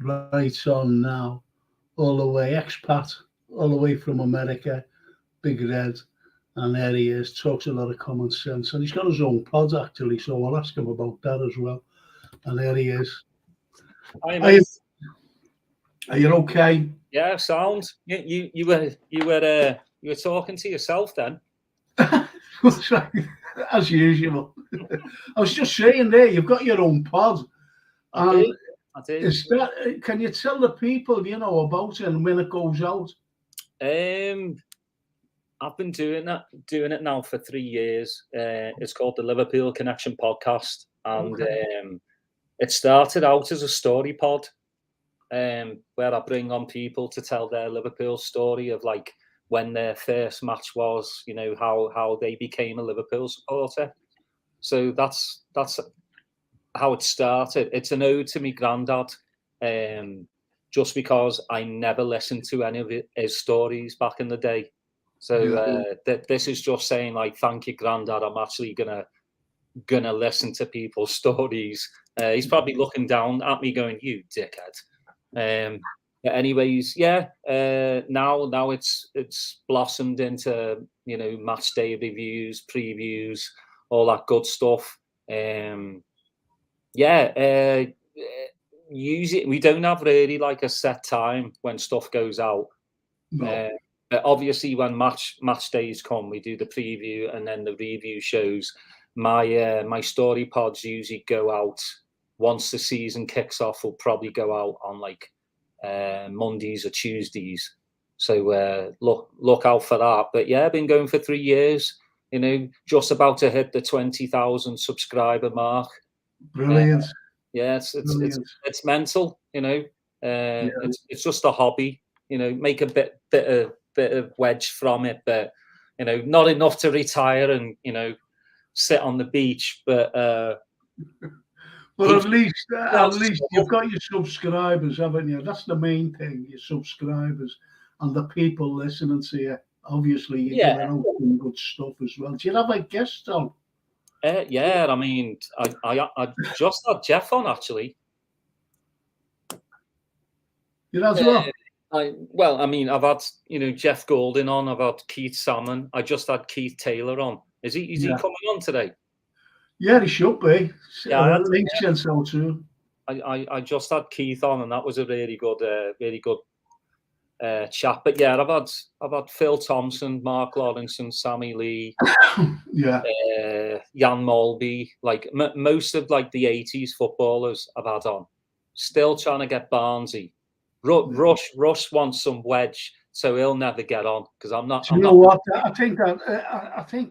right on now, all the way, expat, all the way from America, Big Red, and there he is, talks a lot of common sense, and he's got his own pod actually, so I'll ask him about that as well. And there he is. Hi, mate. Are you okay? Yeah, sound. You were talking to yourself then. As usual. I was just saying there, you've got your own pod. I did. Is that, can you tell the people, you know, about it and when it goes out? I've been doing it now for 3 years. It's called the Liverpool Connection podcast, and it started out as a story pod, where I bring on people to tell their Liverpool story of like when their first match was, you know, how they became a Liverpool supporter. So that's how it started. It's an ode to me granddad, just because I never listened to any of his stories back in the day. So this is just saying like, thank you, granddad. I'm actually gonna listen to people's stories. He's probably looking down at me going, "You dickhead." But anyways, now it's blossomed into, you know, match day reviews, previews, all that good stuff. Usually we don't have really like a set time when stuff goes out. No. But obviously when match days come, we do the preview and then the review shows. My story pods usually go out once the season kicks off. Will probably go out on like Mondays or Tuesdays. So look out for that. But yeah, I've been going for 3 years. You know, just about to hit the 20,000 subscriber mark. Brilliant. It's mental. You know, it's just a hobby. You know, make a bit of wedge from it, but you know, not enough to retire and, you know, sit on the beach. But at least you've got your subscribers, haven't you? That's the main thing, your subscribers and the people listening to you. Obviously, you're getting out some good stuff as well. Do you have a guest on? Yeah, I mean, I just had Jeff on actually. You as well? I mean, I've had, you know, Jeff Golding on. I've had Keith Salmon. I just had Keith Taylor on. Is he coming on today? Yeah, he should be. Yeah, I just had Keith on, and that was a really good chat. But yeah, I've had Phil Thompson, Mark Lawrenson, Sammy Lee, Jan Molby, like most of like the 80s footballers I've had on. Still trying to get Barnesy. Rush wants some wedge, so he'll never get on because I'm not. Do you know what? I think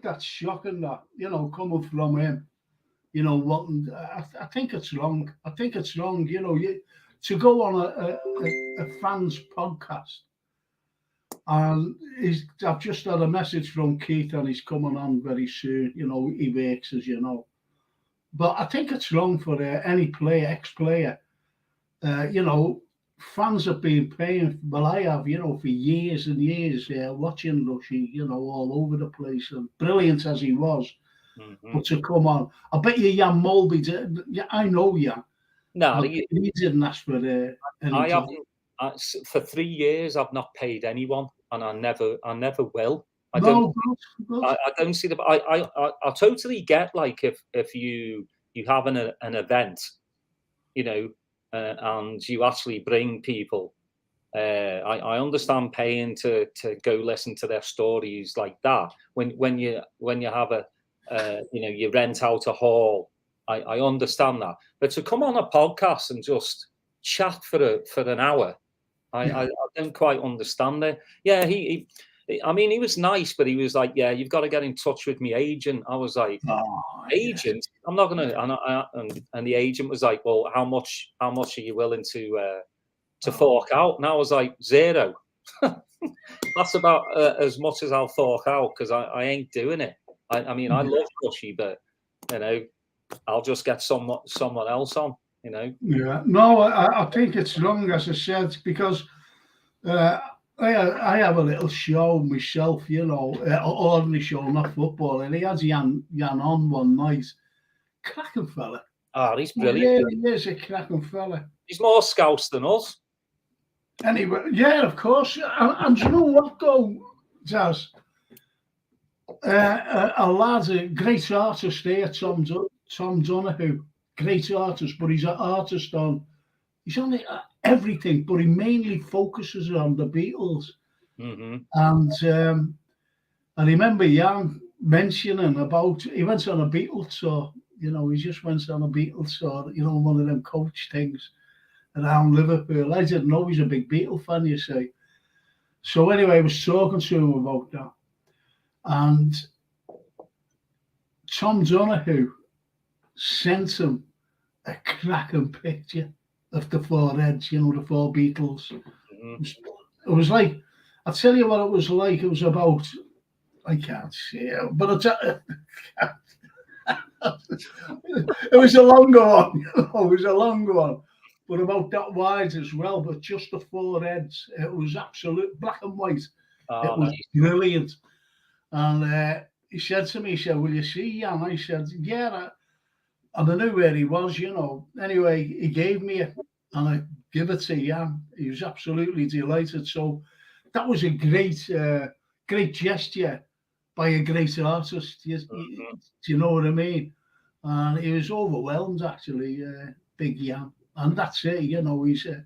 that's shocking. That, you know, coming from him, you know what? I think it's wrong. I think it's wrong. You know, to go on a fans podcast, and I've just had a message from Keith, and he's coming on very soon. You know, he works, as you know, but I think it's wrong for any player, ex-player. You know. Fans have been paying, well, I have, you know, for years and years, watching Rushy, you know, all over the place, and brilliant as he was. But to come on, I bet you Jan Molby, I know Jan. No, he didn't ask for I haven't. For 3 years, I've not paid anyone, and I never will. I don't see the. I totally get like if you have an event, you know. And you actually bring people. I understand paying to go listen to their stories like that. When you have you know, you rent out a hall. I understand that, but to come on a podcast and just chat for an hour, I don't quite understand it. Yeah, I mean, he was nice, but he was like, yeah, you've got to get in touch with me agent. I was like, agent? I'm not going to. And the agent was like, well, how much are you willing to fork out? And I was like, 0. That's about as much as I'll fork out because I ain't doing it. I mean, I love Rushy, but, you know, I'll just get someone else on, you know. Yeah, no, I think it's wrong, as I said, because I have a little show myself, you know, ordinary show, not football, and he has Jan on one night. Cracking fella. Oh, he's brilliant. He really is a cracking fella. He's more Scouse than us. Anyway, yeah, of course. And you know what, though, Jazz? A lad, a great artist there, Tom Donahue. Great artist, but he's an artist on. He's on everything, but he mainly focuses on the Beatles. Mm-hmm. And I remember Jan mentioning about he went on a Beatles tour. You know, he just went on a Beatles tour. You know, one of them coach things around Liverpool. I didn't know he's a big Beatle fan, you see. So anyway, I was talking to him about that. And Tom Donahue sent him a cracking picture of the four heads, you know, the four Beatles. Mm-hmm. It was like, I'll tell you what it was like. It was about, I can't see it, but it was a longer one. You know, it was a longer one, but about that wide as well, but just the four heads. It was absolute black and white. It was brilliant. And he said to me, he said, will you see Jan? I said, yeah. And I knew where he was, you know. Anyway, he gave me it, and I give it to Jan. He was absolutely delighted. So that was a great gesture by a great artist. Do you know what I mean? And he was overwhelmed, actually, Big Jan. And that's it, you know. He's a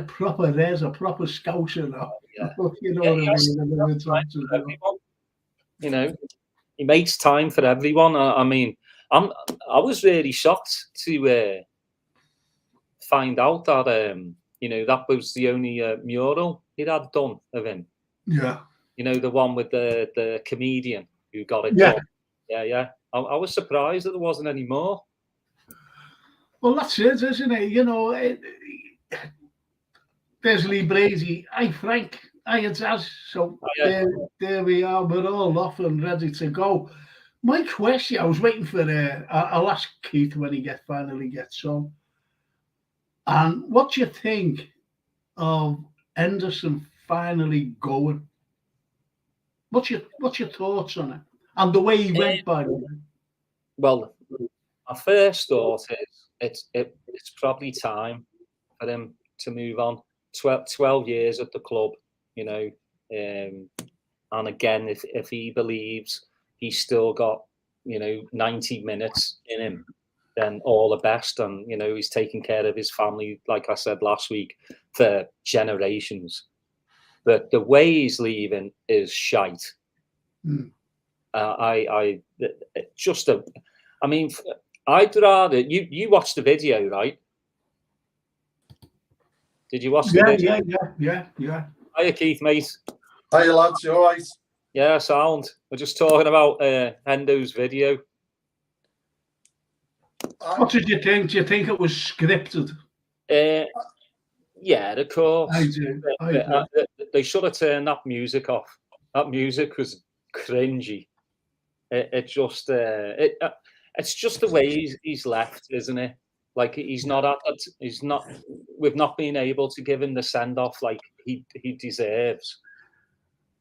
proper, there's a proper Scouser now. Yeah. You know what I mean? You know, he makes time for everyone. I mean, I was really shocked to find out that you know, that was the only mural he'd had done of him. Yeah. You know, the one with the comedian who got it done. Yeah. I was surprised that there wasn't any more. Well, that's it, isn't it? You know, there's Lee Brady. Hi, Frank. Hiya, Jazz. So there we are. We're all off and ready to go. My question, I was waiting for I'll ask Keith when he finally gets on. And what do you think of Henderson finally going? What's your thoughts on it? And the way he went, by the way. Well, my first thought is it's probably time for him to move on. 12 years at the club, you know, and again, if he believes he's still got, you know, 90 minutes in him, then all the best. And, you know, he's taking care of his family, like I said last week, for generations. But the way he's leaving is shite. I mean, I'd rather you watched the video, right? Did you watch the video? Yeah. Hiya, Keith, mate. Hiya, lads. You all right? Yeah, sound. We're just talking about Hendo's video. What did you think? Do you think it was scripted? Yeah, of course. I do. They should have turned that music off. That music was cringy. It's just the way he's left, isn't it? Like he's not. We've not been able to give him the send off like he deserves.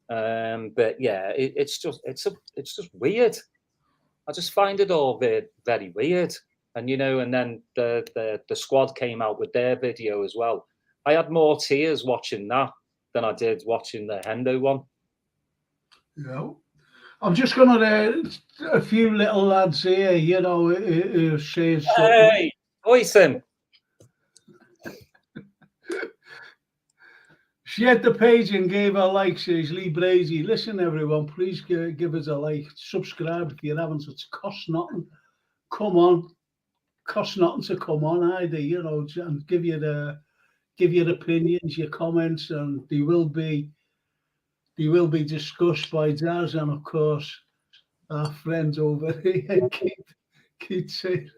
But yeah, it's just weird. I just find it all very, very weird. And you know, and then the squad came out with their video as well. I had more tears watching that than I did watching the Hendo one. Yeah. I'm just going to a few little lads here, you know, who say something. Hey, Oisin. Shared the page and gave a like, says Lee Brady. Listen, everyone, please give us a like. Subscribe if you haven't. It's cost nothing. Come on. Cost nothing to come on either, you know, and give your opinions, your comments, and they will be discussed by Jazz and, of course, our friends over here. Keith saying,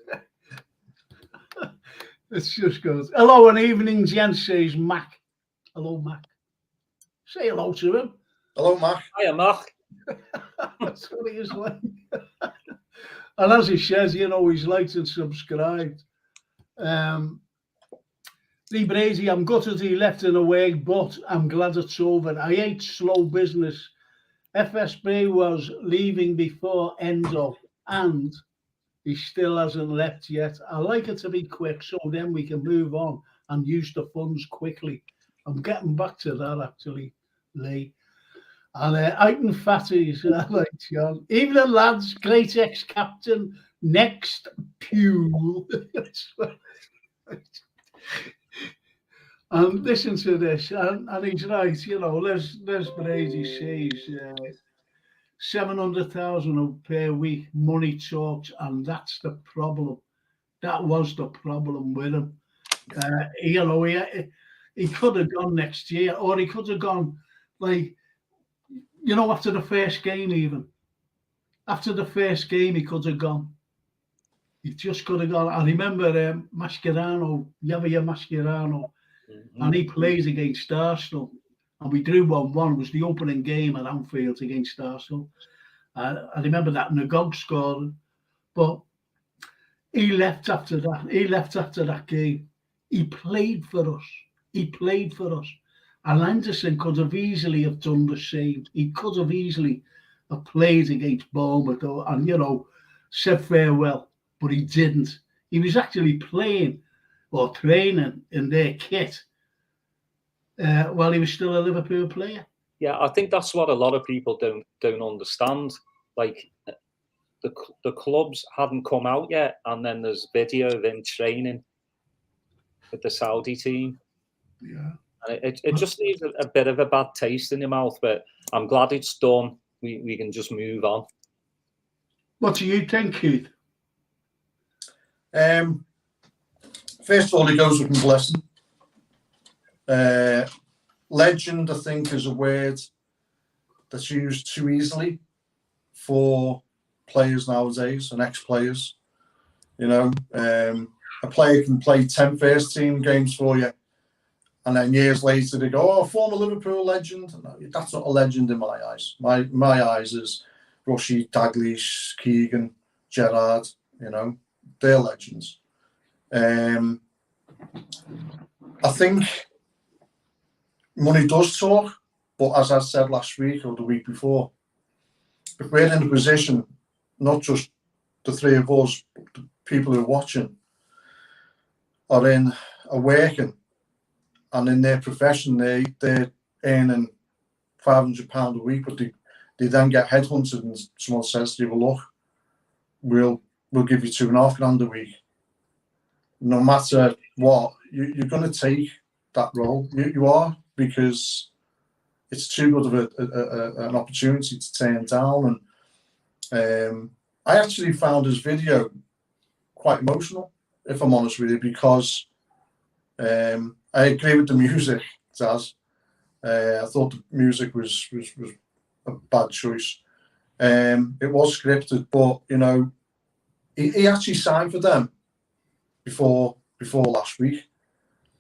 it just goes. Hello and evening, gents, says Mac. Hello, Mac. Say hello to him. Hello, Mac. Hiya, Mac. That's what he is like. And as he says, you know, he's liked and subscribed. Lee Brady, I'm gutted he left in a way, but I'm glad it's over. I hate slow business. FSB was leaving before Hendo, and He still hasn't left yet. I like it to be quick, so then we can move on and use the funds quickly. I'm getting back to that actually, Lee. And Aiton Fatties, like John. Even the lads, great ex-captain, next pew. And listen to this, and he's right, you know, Les Brady says 700,000 per week, money talks, and that's the problem. That was the problem with him. You know, he could have gone next year, or he could have gone, like, you know, after the first game even. After the first game, he could have gone. He just could have gone. I remember Mascherano, Lavia Mascherano, and he plays against Arsenal. And we drew 1-1. It was the opening game at Anfield against Arsenal. I remember that Nagog scored. But he left after that. He left after that game. He played for us. He played for us. And Anderson could have easily have done the same. He could have easily have played against Bournemouth and, you know, said farewell. But he didn't. He was actually playing or training in their kit while he was still a Liverpool player. Yeah, I think that's what a lot of people don't understand. Like the clubs hadn't come out yet, and then there's video of him training with the Saudi team. Yeah, and it just leaves a bit of a bad taste in your mouth. But I'm glad it's done. We can just move on. What do you think, Keith? First of all, he goes with a blessing. Legend, I think, is a word that's used too easily for players nowadays and ex-players. You know, a player can play 10 first team games for you, and then years later they go, "Oh, former Liverpool legend." No, that's not a legend in my eyes. My eyes is Rushy, Daglish, Keegan, Gerrard. You know, they're legends. I think money does talk, but as I said last week or the week before, if we're in a position, not just the three of us, but the people who are watching, are working, and in their profession they're earning £500 a week, but they then get headhunted and someone says to you, "Well, look, we'll give you £2,500 a week." No matter what, you're going to take that role. You are, because it's too good of an opportunity to turn down. And I actually found his video quite emotional, if I'm honest with you, because I agree with the music, Taz. I thought the music was a bad choice. It was scripted, but you know, he actually signed for them before last week,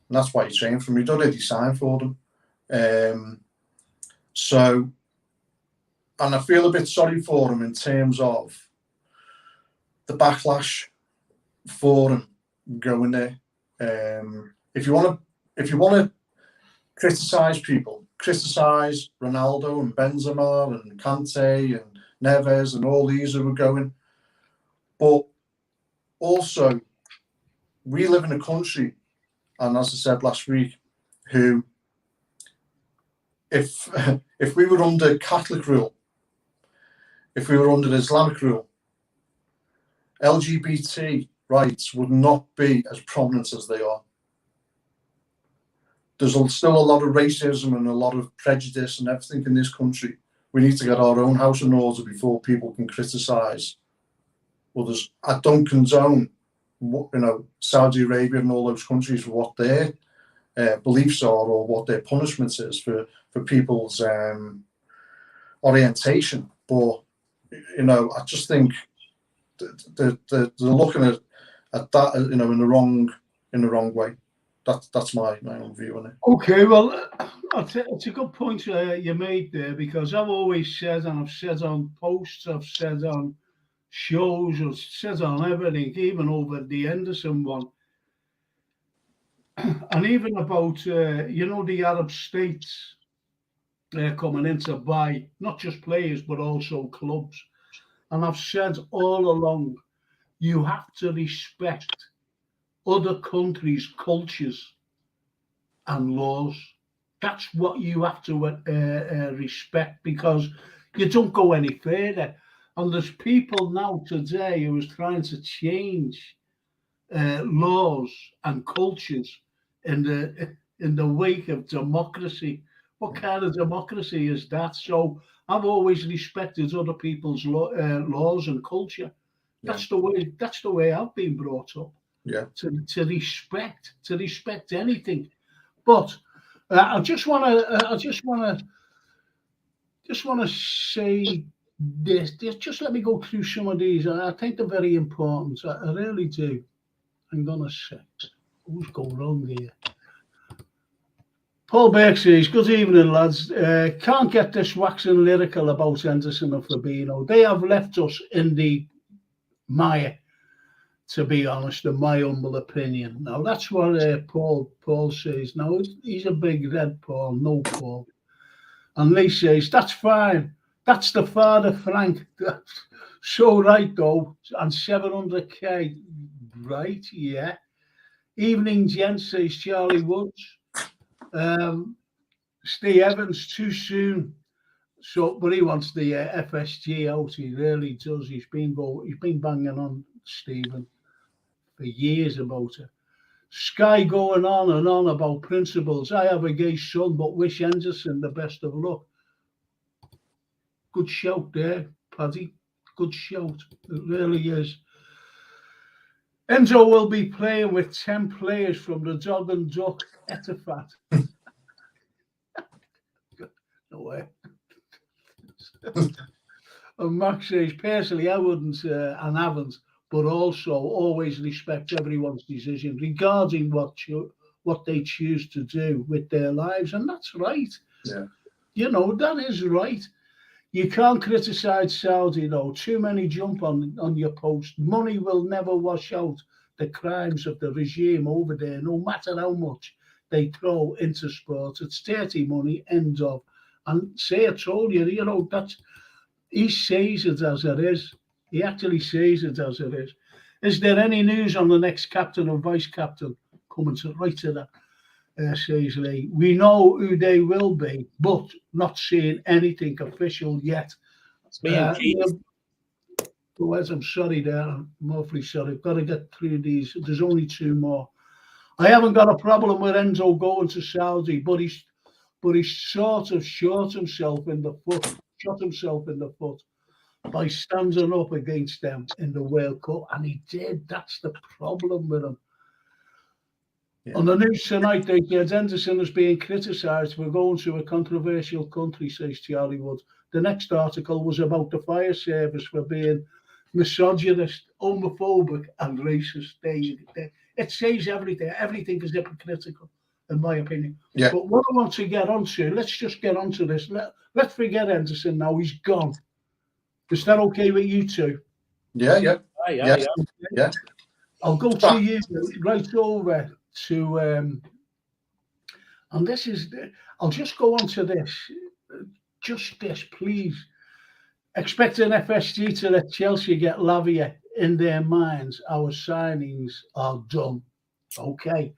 and that's why he trained for me. He'd already signed for them. So, and I feel a bit sorry for him in terms of the backlash for him going there. If you want to criticize people, criticize Ronaldo and Benzema and Kante and Neves and all these who were going, but also we live in a country, and as I said last week, who, if we were under Catholic rule, if we were under Islamic rule, LGBT rights would not be as prominent as they are. There's still a lot of racism and a lot of prejudice and everything in this country. We need to get our own house in order before people can criticise others. I don't condone, Saudi Arabia and all those countries for what their beliefs are or what their punishment is for people's orientation. But I just think they're looking at that, in the wrong way. That's my own view on it. Okay, well, it's a good point you made there, because I've always said, and I've said on posts, I've said on shows, I've said on everything, even over the Henderson one, and even about the Arab states coming in to buy not just players but also clubs. And I've said all along you have to respect other countries' cultures and laws. That's what you have to respect, because you don't go any further. And there's people now today who is trying to change laws and cultures in the wake of democracy. What kind of democracy is that? So I've always respected other people's laws and culture. That's the way. That's the way I've been brought up. Yeah. To respect anything. But I just want to say this. Just let me go through some of these. I think they're very important. I really do. I'm gonna say, who's going wrong here? Paul Burke says, good evening, lads. Can't get this waxing lyrical about Henderson and Fabinho. They have left us in the mire, to be honest, in my humble opinion. Now, that's what Paul says. Now, he's a big red Paul, no Paul. And Lee says, that's fine. That's the father, Frank. That's so right, though. And 700k. Right, yeah. Evening, gents, says Charlie Woods. Steve Evans, too soon. So, but he wants the FSG out. He really does. He's been banging on Stephen for years about it. Sky going on and on about principles. I have a gay son, but wish Henderson the best of luck. Good shout there, Paddy. Good shout. It really is. Enzo will be playing with 10 players from the Dog and Duck Etafat. No way. And Max says, personally, I wouldn't and haven't, but also always respect everyone's decision regarding what they choose to do with their lives. And that's right. Yeah. You know, that is right. You can't criticise Saudi, though. Too many jump on your post. Money will never wash out the crimes of the regime over there, no matter how much they throw into sport. It's dirty money, end of. And say I told you, you know, he says it as it is. He actually says it as it is. Is there any news on the next captain or vice captain? Coming right to that. Says Lee. We know who they will be, but not seeing anything official yet. It's me and Keith. I'm sorry there. I'm awfully sorry. I've got to get through these. There's only 2 more. I haven't got a problem with Enzo going to Saudi, but he's sort of shot himself in the foot by standing up against them in the World Cup, and he did. That's the problem with him. Yeah. On the news tonight, they said Henderson is being criticised for going to a controversial country, says Charlie Wood. The next article was about the fire service for being misogynist, homophobic, and racist. It says everything. Everything is hypocritical, in my opinion. Yeah. But what I want to get onto, let's just get onto this. Let's forget Henderson now. He's gone. Is that okay with you two? Yeah. I'll go to you right over to, and this is, I'll just go on to this. Just this, please. Expecting FSG to let Chelsea get Lavia in their minds. Our signings are done. Okay.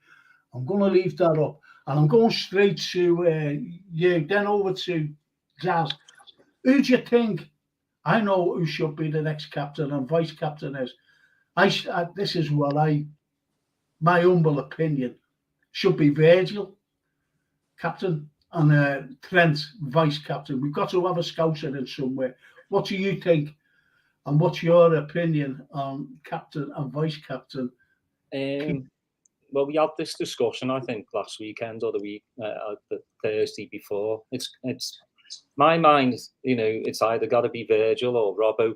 I'm going to leave that up. And I'm going straight to you, then over to Jazz. Who do you think? I know who should be the next captain and vice captain is. This is what my humble opinion, should be Virgil, captain, and Trent, vice captain. We've got to have a scouser in somewhere. What do you think? And what's your opinion on captain and vice captain? Well, we had this discussion, I think, last weekend or the Thursday before. It's my mind, you know, it's either got to be Virgil or Robbo.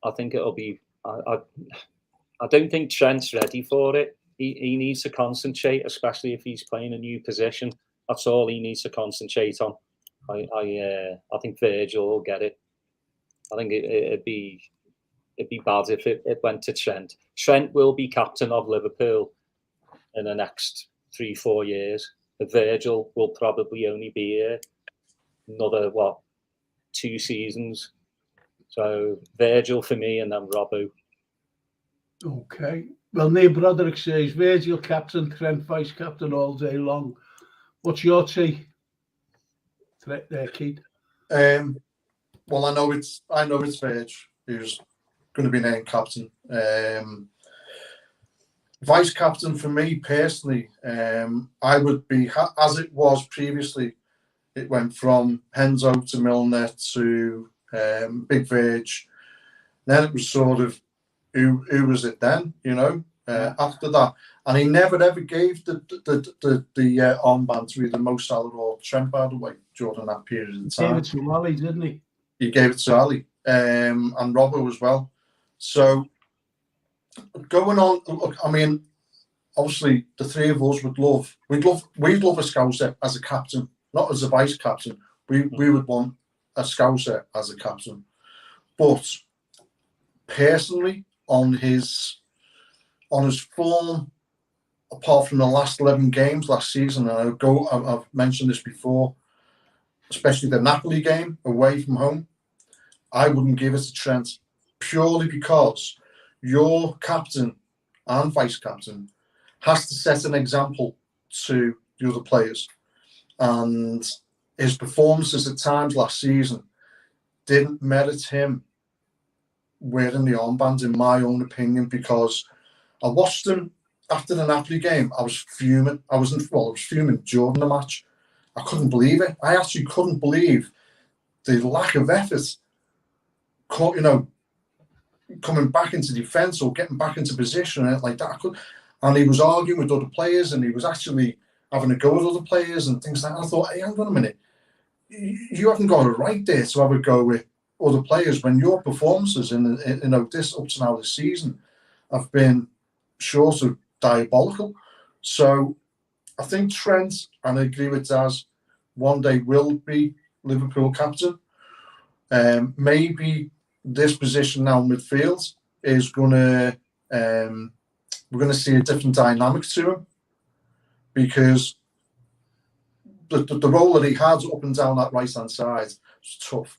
I think it'll be. I don't think Trent's ready for it. He needs to concentrate, especially if he's playing a new position. That's all he needs to concentrate on. I think Virgil will get it. I think it'd be bad if it went to Trent. Trent will be captain of Liverpool in the next 3-4 years. Virgil will probably only be here another 2 seasons. So Virgil for me, and then Robbo. Okay. Well, Neil Broderick says Virgil captain, Trent vice captain all day long. What's your take, Keith? Well, I know it's Virg who's going to be named captain. Vice captain for me personally, I would be, as it was previously. It went from Hendo to Milner to Big Virg. Then it was sort of who was it then? After that, and he never ever gave the armband to either Mo Salah or Trent, by the way, during that period of time. He gave it to Ali, didn't he? He gave it to Ali, and Robbo as well. So going on, look, I mean, obviously the three of us we'd love a Scouser as a captain, not as a vice captain. We would want a Scouser as a captain, but personally, on his form, apart from the last 11 games last season, and I've mentioned this before, especially the Napoli game away from home, I wouldn't give it to Trent, purely because your captain and vice captain has to set an example to the other players. And his performances at times last season didn't merit him wearing the armband, in my own opinion, because I watched him after the Napoli game. I was fuming. I was fuming during the match. I couldn't believe it. I actually couldn't believe the lack of effort, coming back into defence or getting back into position and like that. And he was arguing with other players, and he was actually having a go at other players and things like that. I thought, hey, hang on a minute. You haven't got it right there to have a go with other players when your performances in this up to now this season have been short of diabolical. So I think Trent, and I agree with Daz, one day will be Liverpool captain. Maybe this position now in midfield is we're going to see a different dynamic to him, because the role that he had up and down that right hand side was tough.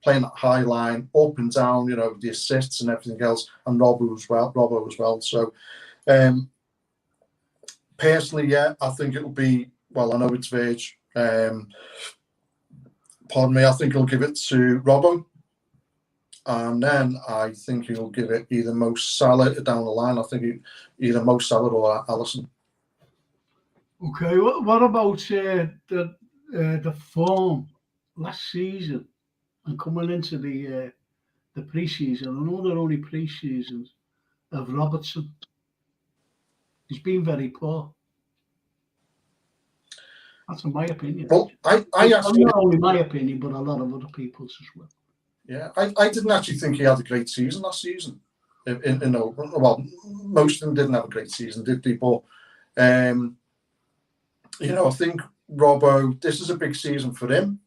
Playing that high line, up and down, the assists and everything else, and Robbo as well. So, personally, yeah, I think it'll be, well, I know it's Virg. Pardon me, I think he'll give it to Robbo. And then I think he'll give it either Mo Salah down the line. I think either Mo Salah or Alisson. Okay, what about the form last season and coming into the pre-season? I know they're only pre-seasons of Robertson. He's been very poor. That's in my opinion. Well, I actually, not only my opinion, but a lot of other people's as well. Yeah, I didn't actually think he had a great season last season. Well, most of them didn't have a great season, did they? But I think Robbo, this is a big season for him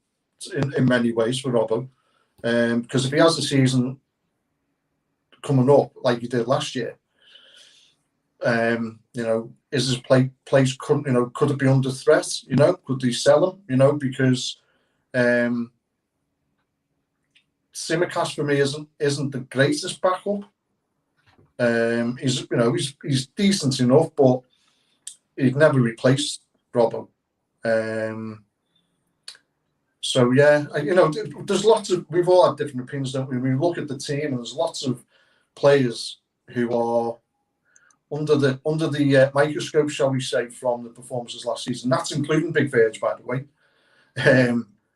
in many ways for Robbo, because if he has a season coming up like he did last year, is his place could it be under threat? Could they sell him? Because Tsimikas for me isn't the greatest backup. He's decent enough, but he'd never replace Robbo. So yeah, there's lots of, we've all had different opinions, don't we? We look at the team, and there's lots of players who are under the microscope, shall we say, from the performances last season. That's including Big Virg, by the way.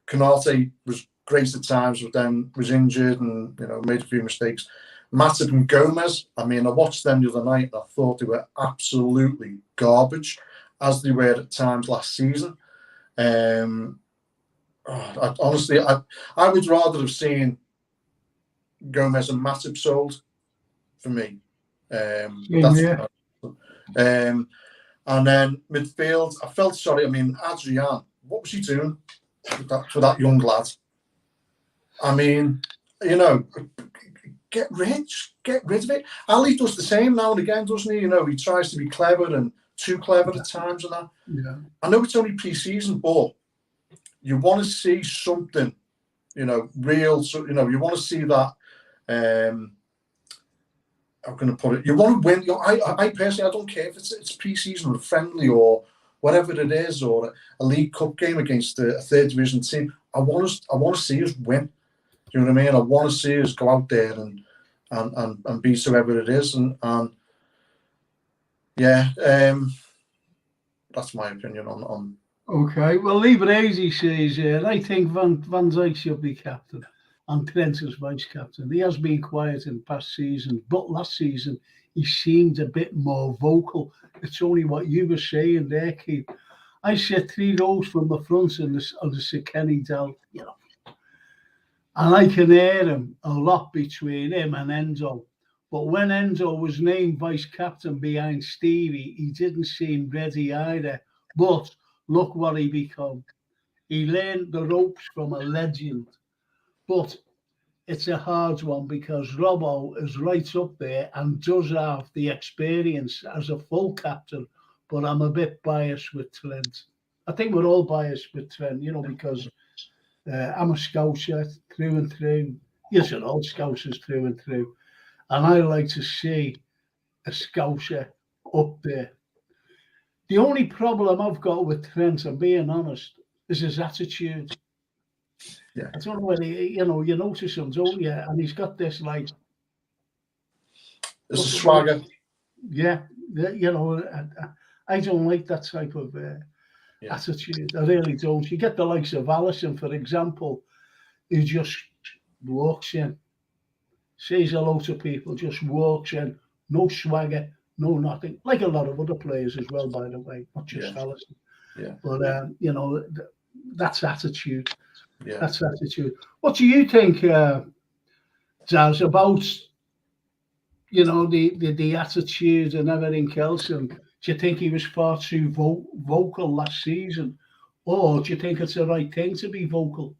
Canate was great at times, but then was injured and made a few mistakes. Matip and Gomez, I watched them the other night and I thought they were absolutely garbage, as they were at times last season. Honestly, I would rather have seen Gomez and Matip sold for me. And then midfield, I felt sorry. Adrian, what was he doing for that young lad? Get rid of it. Ali does the same now and again, doesn't he? He tries to be clever and too clever at times and that. Yeah. I know it's only pre-season, but you want to see something real. So, you want to see that. I'm going to put it. You want to win. I personally, I don't care if it's pre-season or friendly or whatever it is, or a League Cup game against a third division team. I want to see us win. Do you know what I mean? I want to see us go out there and beat whoever it is, and yeah, that's my opinion on. Okay, well, Liverpool says I think Van Dijk should be captain and Trent as vice captain. He has been quiet in past seasons, but last season he seemed a bit more vocal. It's only what you were saying there, Keith. I said 3 rows from the front of the Sir Kenny Dell, and I can hear him a lot between him and Hendo. But when Hendo was named vice captain behind Stevie, he didn't seem ready either. But look what he become. He learned the ropes from a legend. But it's a hard one because Robbo is right up there and does have the experience as a full captain. But I'm a bit biased with Trent. I think we're all biased with Trent, because I'm a Scouser through and through. Yes, we're all Scousers through and through. And I like to see a Scouser up there. The only problem I've got with Trent, I'm being honest, is his attitude. Yeah. I don't know whether, you notice him, don't you? And he's got this, like... It's a swagger. Yeah, I don't like that type of attitude. I really don't. You get the likes of Alisson, for example, who just walks in, says hello to people, just walks in, no swagger, no nothing. Like a lot of other players as well, by the way, not just Alisson. Yeah. But that's attitude. Yeah. That's attitude. What do you think, Daz, about the attitude and everything else? And do you think he was far too vocal last season, or do you think it's the right thing to be vocal?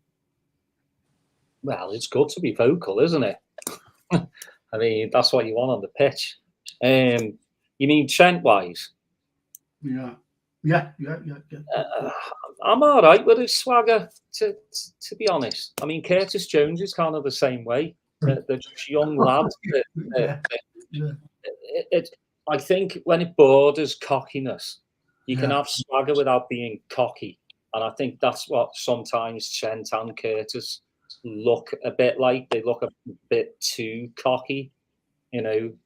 Well, it's good to be vocal, isn't it? I mean, that's what you want on the pitch. You mean Trent-wise? Yeah. I'm all right with his swagger, to be honest. I mean, Curtis Jones is kind of the same way. They're just young lads. I think when it borders cockiness, you can have swagger without being cocky. And I think that's what sometimes Trent and Curtis look a bit like. They look a bit too cocky, it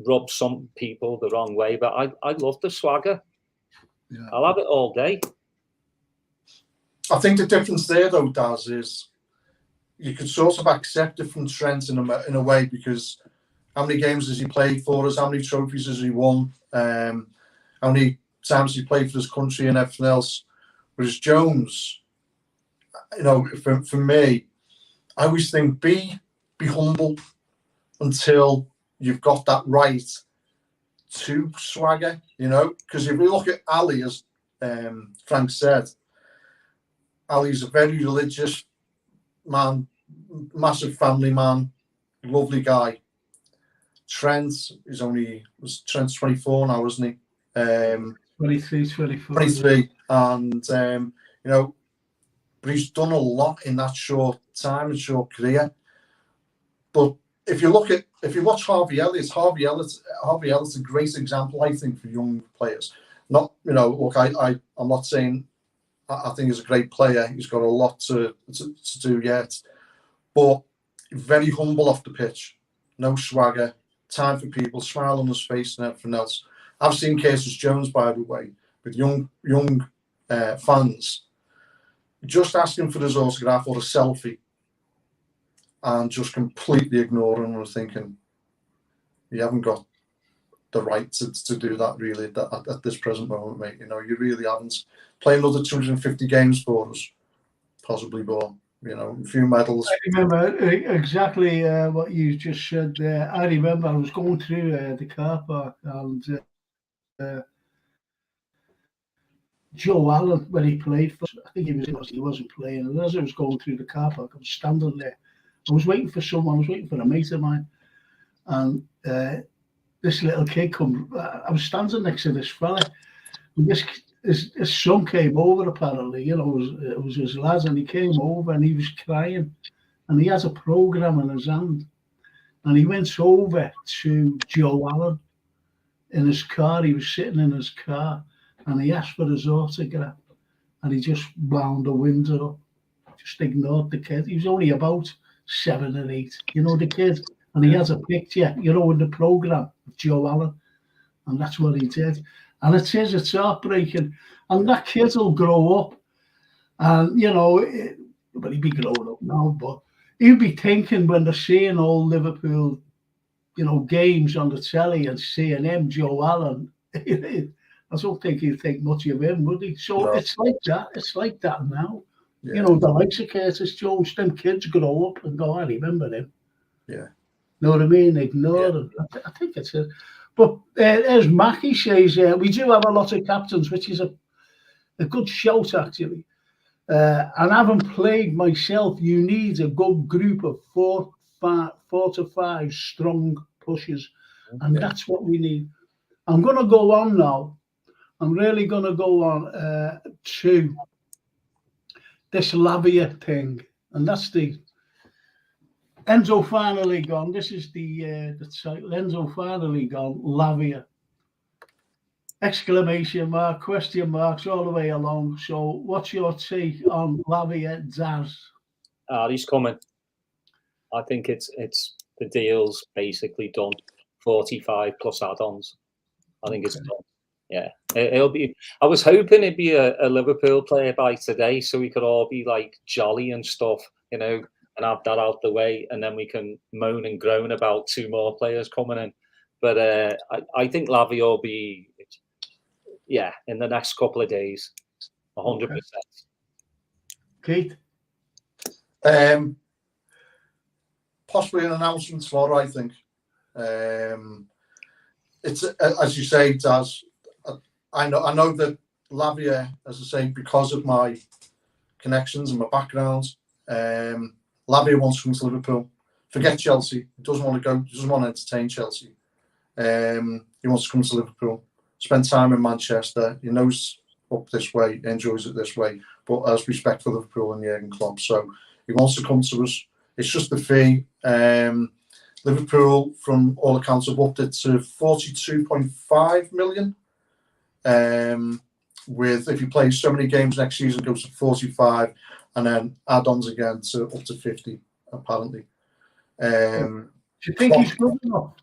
rubs some people the wrong way. But I love the swagger. Yeah. I'll have it all day. I think the difference there, though, Daz, is you could sort of accept it from Trent in a way, because how many games has he played for us? How many trophies has he won? How many times he played for his country and everything else? Whereas Jones, for me, I always think be humble until you've got that right to swagger, because if we look at Ali, as Frank said, Ali's a very religious man, massive family man, lovely guy. Trent's 24 now, isn't he? 23, 24. 23, and but he's done a lot in that short time and short career. But if you watch Harvey Elliott's a great example, I think, for young players. Not, look, I'm not saying I think he's a great player. He's got a lot to do yet, but very humble off the pitch, no swagger, time for people, smile on his face and everything else. I've seen Curtis Jones, by the way, with young fans, just asking for his autograph or a selfie, and just completely ignoring him and thinking, you haven't got the right to do that, really, at this present moment, mate. You really haven't. Play another 250 games for us, possibly more. A few medals. I remember exactly what you just said there. I remember I was going through the car park, and Joe Allen, when he played for, I think he wasn't playing. And as I was going through the car park, I was standing there. I was waiting for someone. I was waiting for a mate of mine, and this little kid come. I was standing next to this fella. And his son came over apparently, you know, it was his lad, and he came over and he was crying, and he has a program in his hand, and he went over to Joe Allen in his car. He was sitting in his car, and he asked for his autograph, and he just wound the window up, just ignored the kid. He was only about 7 or 8, you know, the kid, and he has a picture, you know, in the program of Joe Allen, and that's what he did. And it's heartbreaking. And that kid will grow up, and, you know, well, he'd be grown up now, but he'll be thinking when they're seeing all Liverpool, you know, games on the telly and seeing him, Joe Allen, I don't think he'd think much of him, would he? So No. it's like that. It's like that now. Yeah. You know, the likes of Curtis Jones, them kids grow up and go, I remember him. Yeah. Know what I mean? Ignore him. I think it's it. But as Mackie says, we do have a lot of captains, which is a good shout, actually. And having played myself, you need a good group of four to five strong pushers. And that's what we need. I'm going to go on now. I'm really going to go on to this Lavia thing. And that's the Enzo finally gone. This is the title. Enzo finally gone. Lavia. Exclamation mark, question marks all the way along. So, what's your take on Lavia, Daz? He's coming. I think it's the deal's basically done. 45 plus add-ons. I think it's done. Yeah, it'll be. I was hoping it'd be a Liverpool player by today, so we could all be like jolly and stuff, you know, and have that out the way, and then we can moan and groan about 2 more players coming in. But I think Lavia will be, in the next couple of days, 100%. Keith? Possibly an announcement tomorrow, I think. It's as you say, Daz. I know that Lavia, as I say, because of my connections and my background, Lavia wants to come to Liverpool. Forget Chelsea. He doesn't want to go. He doesn't want to entertain Chelsea. He wants to come to Liverpool. Spend time in Manchester. He knows up this way, enjoys it this way, but has respect for Liverpool and Jurgen Klopp. So he wants to come to us. It's just the fee. Liverpool, from all accounts, have upped it to 42.5 million. With, if you play so many games next season, goes to 45, and then add-ons again to up to 50, apparently. Do you think he's good enough?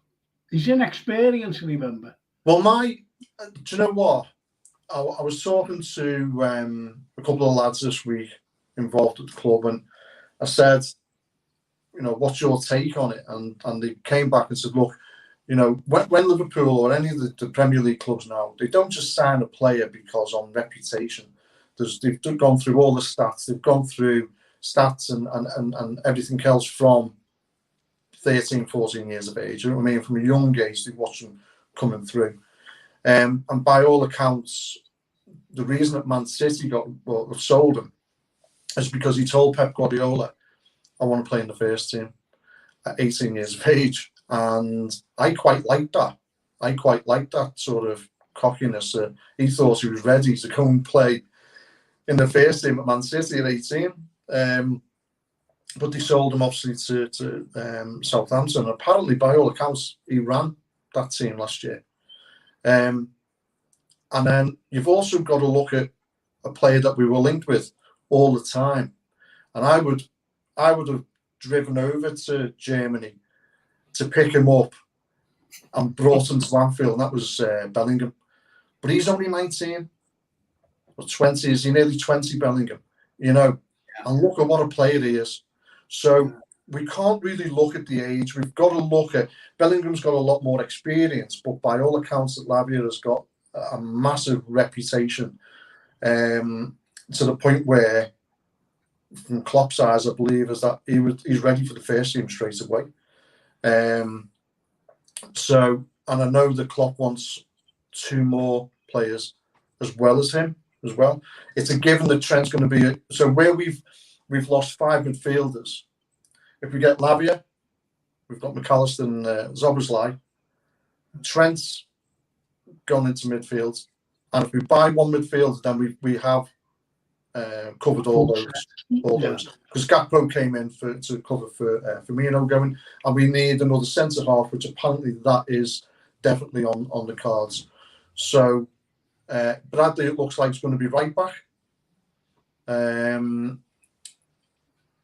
He's inexperienced, remember? Well, do you know what? I was talking to a couple of lads this week involved at the club, and I said, you know, what's your take on it? And they came back and said, look, you know, when Liverpool or any of the Premier League clubs now, they don't just sign a player because on reputation. They've gone through all the stats. They've gone through stats and everything else from 13, 14 years of age. You know what I mean? From a young age, they watch them coming through. And by all accounts, the reason that Man City sold him is because he told Pep Guardiola, I want to play in the first team at 18 years of age. And I quite liked that. I quite liked that sort of cockiness. He thought he was ready to go and play in the first team at Man City at 18. But they sold him obviously to Southampton. Apparently, by all accounts, he ran that team last year. And then you've also got to look at a player that we were linked with all the time. And I would have driven over to Germany to pick him up and brought him to Anfield, and that was Bellingham. But he's only 19 or 20. Is he nearly 20, Bellingham? You know, and look at what a player he is. So we can't really look at the age. We've got to look at Bellingham's got a lot more experience, but by all accounts, that Lavia has got a massive reputation to the point where, from Klopp's eyes, I believe, is that he's ready for the first team straight away. So, and I know that Klopp wants 2 more players as well as him as well. It's a given that Trent's going to be so where we've lost 5 midfielders. If we get Lavia, we've got McAllister and Szoboszlai. Trent's gone into midfield. And if we buy one midfielder, then we have covered all those. Because Gakpo came in to cover for Firmino going, and we need another centre half, which apparently that is definitely on the cards. So Bradley, it looks like it's going to be right back,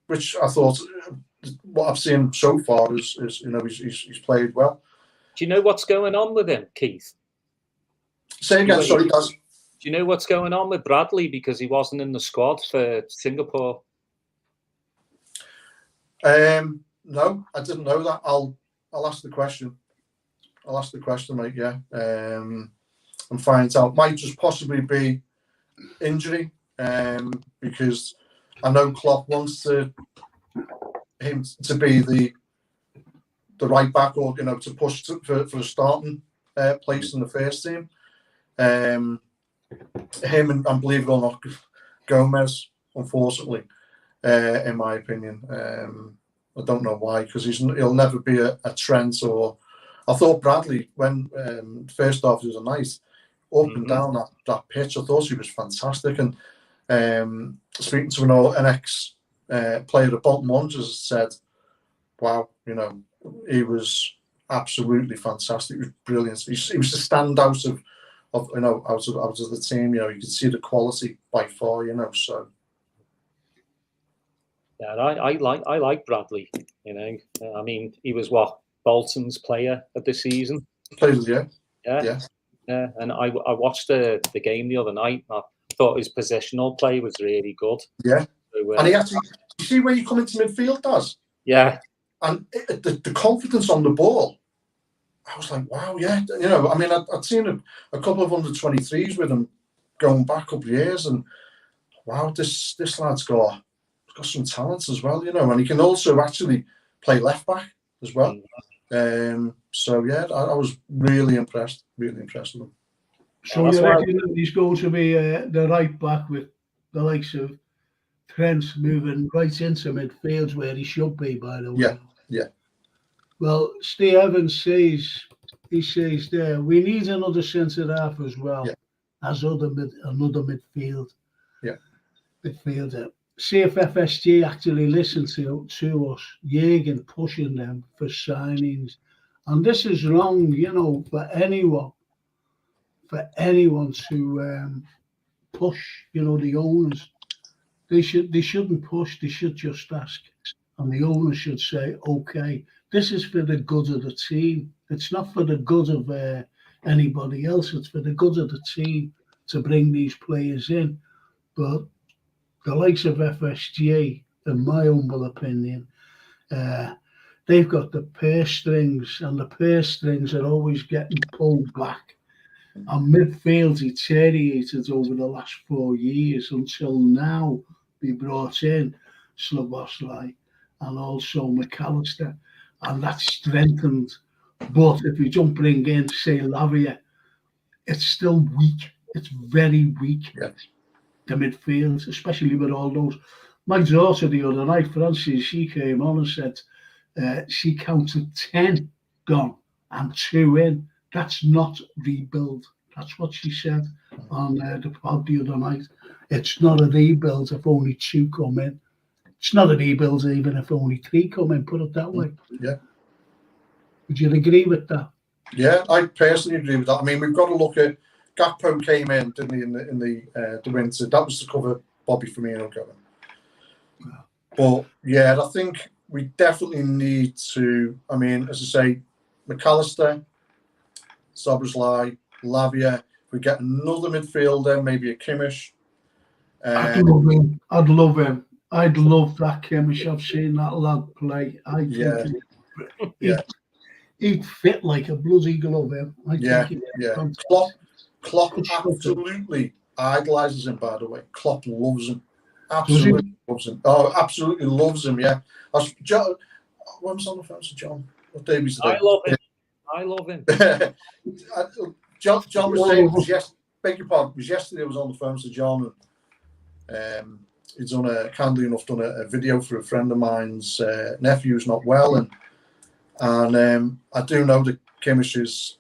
which I thought what I've seen so far is he's played well. Do you know what's going on with him, Keith? Say again, sorry, guys. Do you know what's going on with Bradley because he wasn't in the squad for Singapore? No, I didn't know that. I'll ask the question. I'll ask the question, mate. Yeah, and find out. Might just possibly be injury, because I know Klopp wants him to be the right back, or to push for a starting place in the first team. Him and believe it or not, Gomez, unfortunately, in my opinion. I don't know why, because he'll never be a Trent or. I thought Bradley, when first off, he was a nice up and down that pitch. I thought he was fantastic. And speaking to an ex player at Bolton Wanderers said, "Wow, he was absolutely fantastic. He was brilliant. He was the standout of out of the team. You could see the quality by far. So." Yeah, I like Bradley. I mean, he was Bolton's player of the season. Yeah. And I watched the game the other night. And I thought his positional play was really good. Yeah, so, and he actually, you see where you come into midfield, does? Yeah, and the confidence on the ball. I was like, wow, yeah. I mean, I'd seen a couple of under-23s with him going back a couple of years, and wow, this lad's got some talents as well, and he can also actually play left back as well. So yeah, I was really impressed with him. So you reckon that he's going to be the right back with the likes of Trent moving right into midfield where he should be, by the way? Yeah. Well, Steve Evans says there we need another centre half as well as another midfield. Yeah. Midfielder. See if FSG actually listen to us, Jürgen pushing them for signings. And this is wrong, for anyone to push, the owners. They shouldn't push, they should just ask. And the owners should say, okay, this is for the good of the team. It's not for the good of anybody else, it's for the good of the team to bring these players in. But the likes of FSG, in my humble opinion, they've got the purse strings, and the purse strings are always getting pulled back. And midfield deteriorated over the last 4 years until now we brought in Szoboszlai and also McAllister, and that's strengthened. But if you don't bring in, say, Lavia, it's still weak. It's very weak. Yeah. The midfield, especially with all those. My daughter the other night, Francis, she came on and said she counted 10 gone and 2 in. That's not rebuild. That's what she said on the pod the other night. It's not a rebuild if only 2 come in. It's not a rebuild even if only 3 come in, put it that way. Yeah. Would you agree with that? Yeah, I personally agree with that. I mean, we've got to look at Gakpo came in, didn't he, in the winter. That was to cover Bobby Firmino going. But yeah, I think we definitely need to. I mean, as I say, McAllister, Szoboszlai, Lavia. If we get another midfielder, maybe a Kimmich. I'd love him. I'd love that Kimmich. I've seen that lad play. I think he'd fit like a bloody glove. Klopp absolutely idolises him, by the way. Klopp loves him. Absolutely loves him. Oh, absolutely loves him, yeah. John, when was on the phone to John? What day was today? I love him. John was saying, was yesterday I was on the phone to John, and he's kindly enough done a video for a friend of mine's nephew's not well, and I do know that Kimmich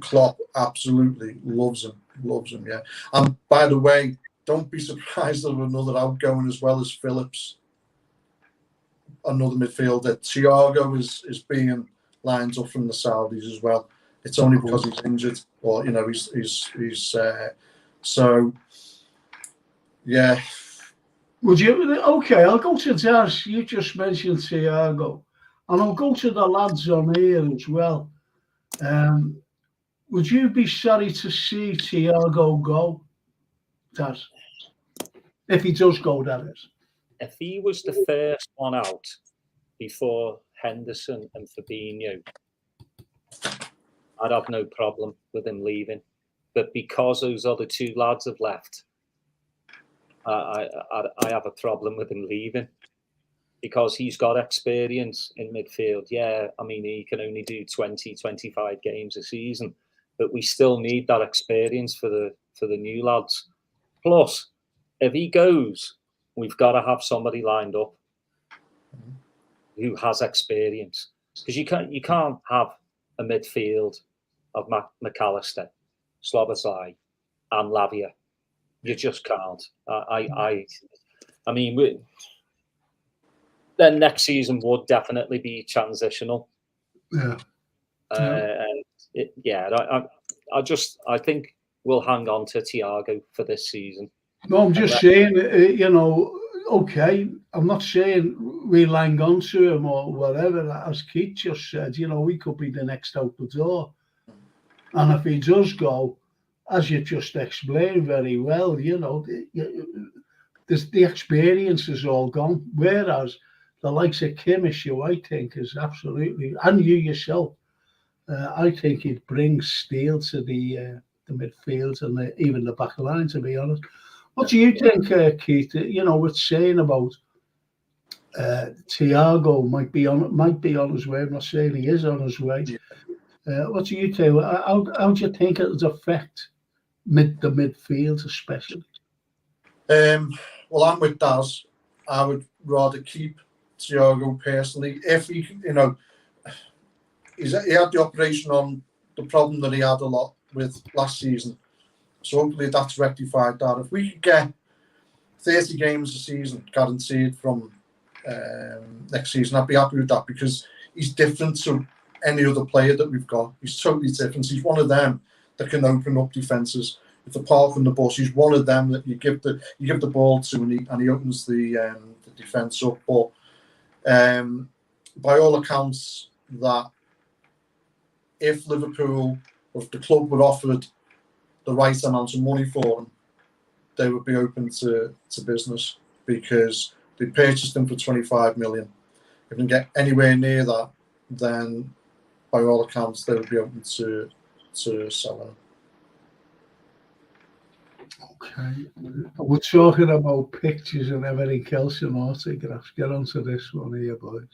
Klopp absolutely loves him. loves him, yeah. And by the way, don't be surprised that another outgoing as well as Phillips, another midfielder. Thiago is being lined up from the Saudis as well. It's only because he's injured, or you know, he's so yeah. Would you? Okay, I'll go to Daz. You just mentioned Thiago, and I'll go to the lads on here as well. Would you be sorry to see Thiago go, Daz? If he does go, that is. If he was the first one out before Henderson and Fabinho, I'd have no problem with him leaving. But because those other two lads have left, I have a problem with him leaving, because he's got experience in midfield. Yeah, I mean, he can only do 20, 25 games a season, but we still need that experience for the new lads. Plus, if he goes, we've got to have somebody lined up who has experience, because you can't have a midfield of McAllister, Slobosai, and Lavia. You just can't. I mean, then next season would definitely be transitional. Yeah. I think we'll hang on to Thiago for this season. No, I'm just saying, you know, okay, I'm not saying we'll hang on to him or whatever. As Keith just said, you know, we could be the next out the door. And if he does go, as you just explained very well, you know, the experience is all gone. Whereas the likes of Kimmich, who I think is absolutely, and you yourself, I think he'd bring steel to the midfield and even the back line, to be honest. What do you think, Keith? You know, what's saying about Thiago might be on his way. I'm not saying he is on his way. What do you think? How do you think it would affect the midfield, especially? Well, I'm with Daz. I would rather keep Thiago personally. If he, you know, he had the operation on the problem that he had a lot with last season. So hopefully that's rectified that. If we could get 30 games a season guaranteed from next season, I'd be happy with that, because he's different to any other player that we've got. He's totally different. He's one of them that can open up defences. If they're parking the bus, he's one of them that you give the ball to, and he opens the defence up. But by all accounts, that if Liverpool, or if the club were offered the right amount of money for him, they would be open to business, because they purchased him for 25 million. If they can get anywhere near that, then by all accounts they would be open to selling him. Okay, we're talking about pictures and everything else and autographs. Get onto this one here, boys.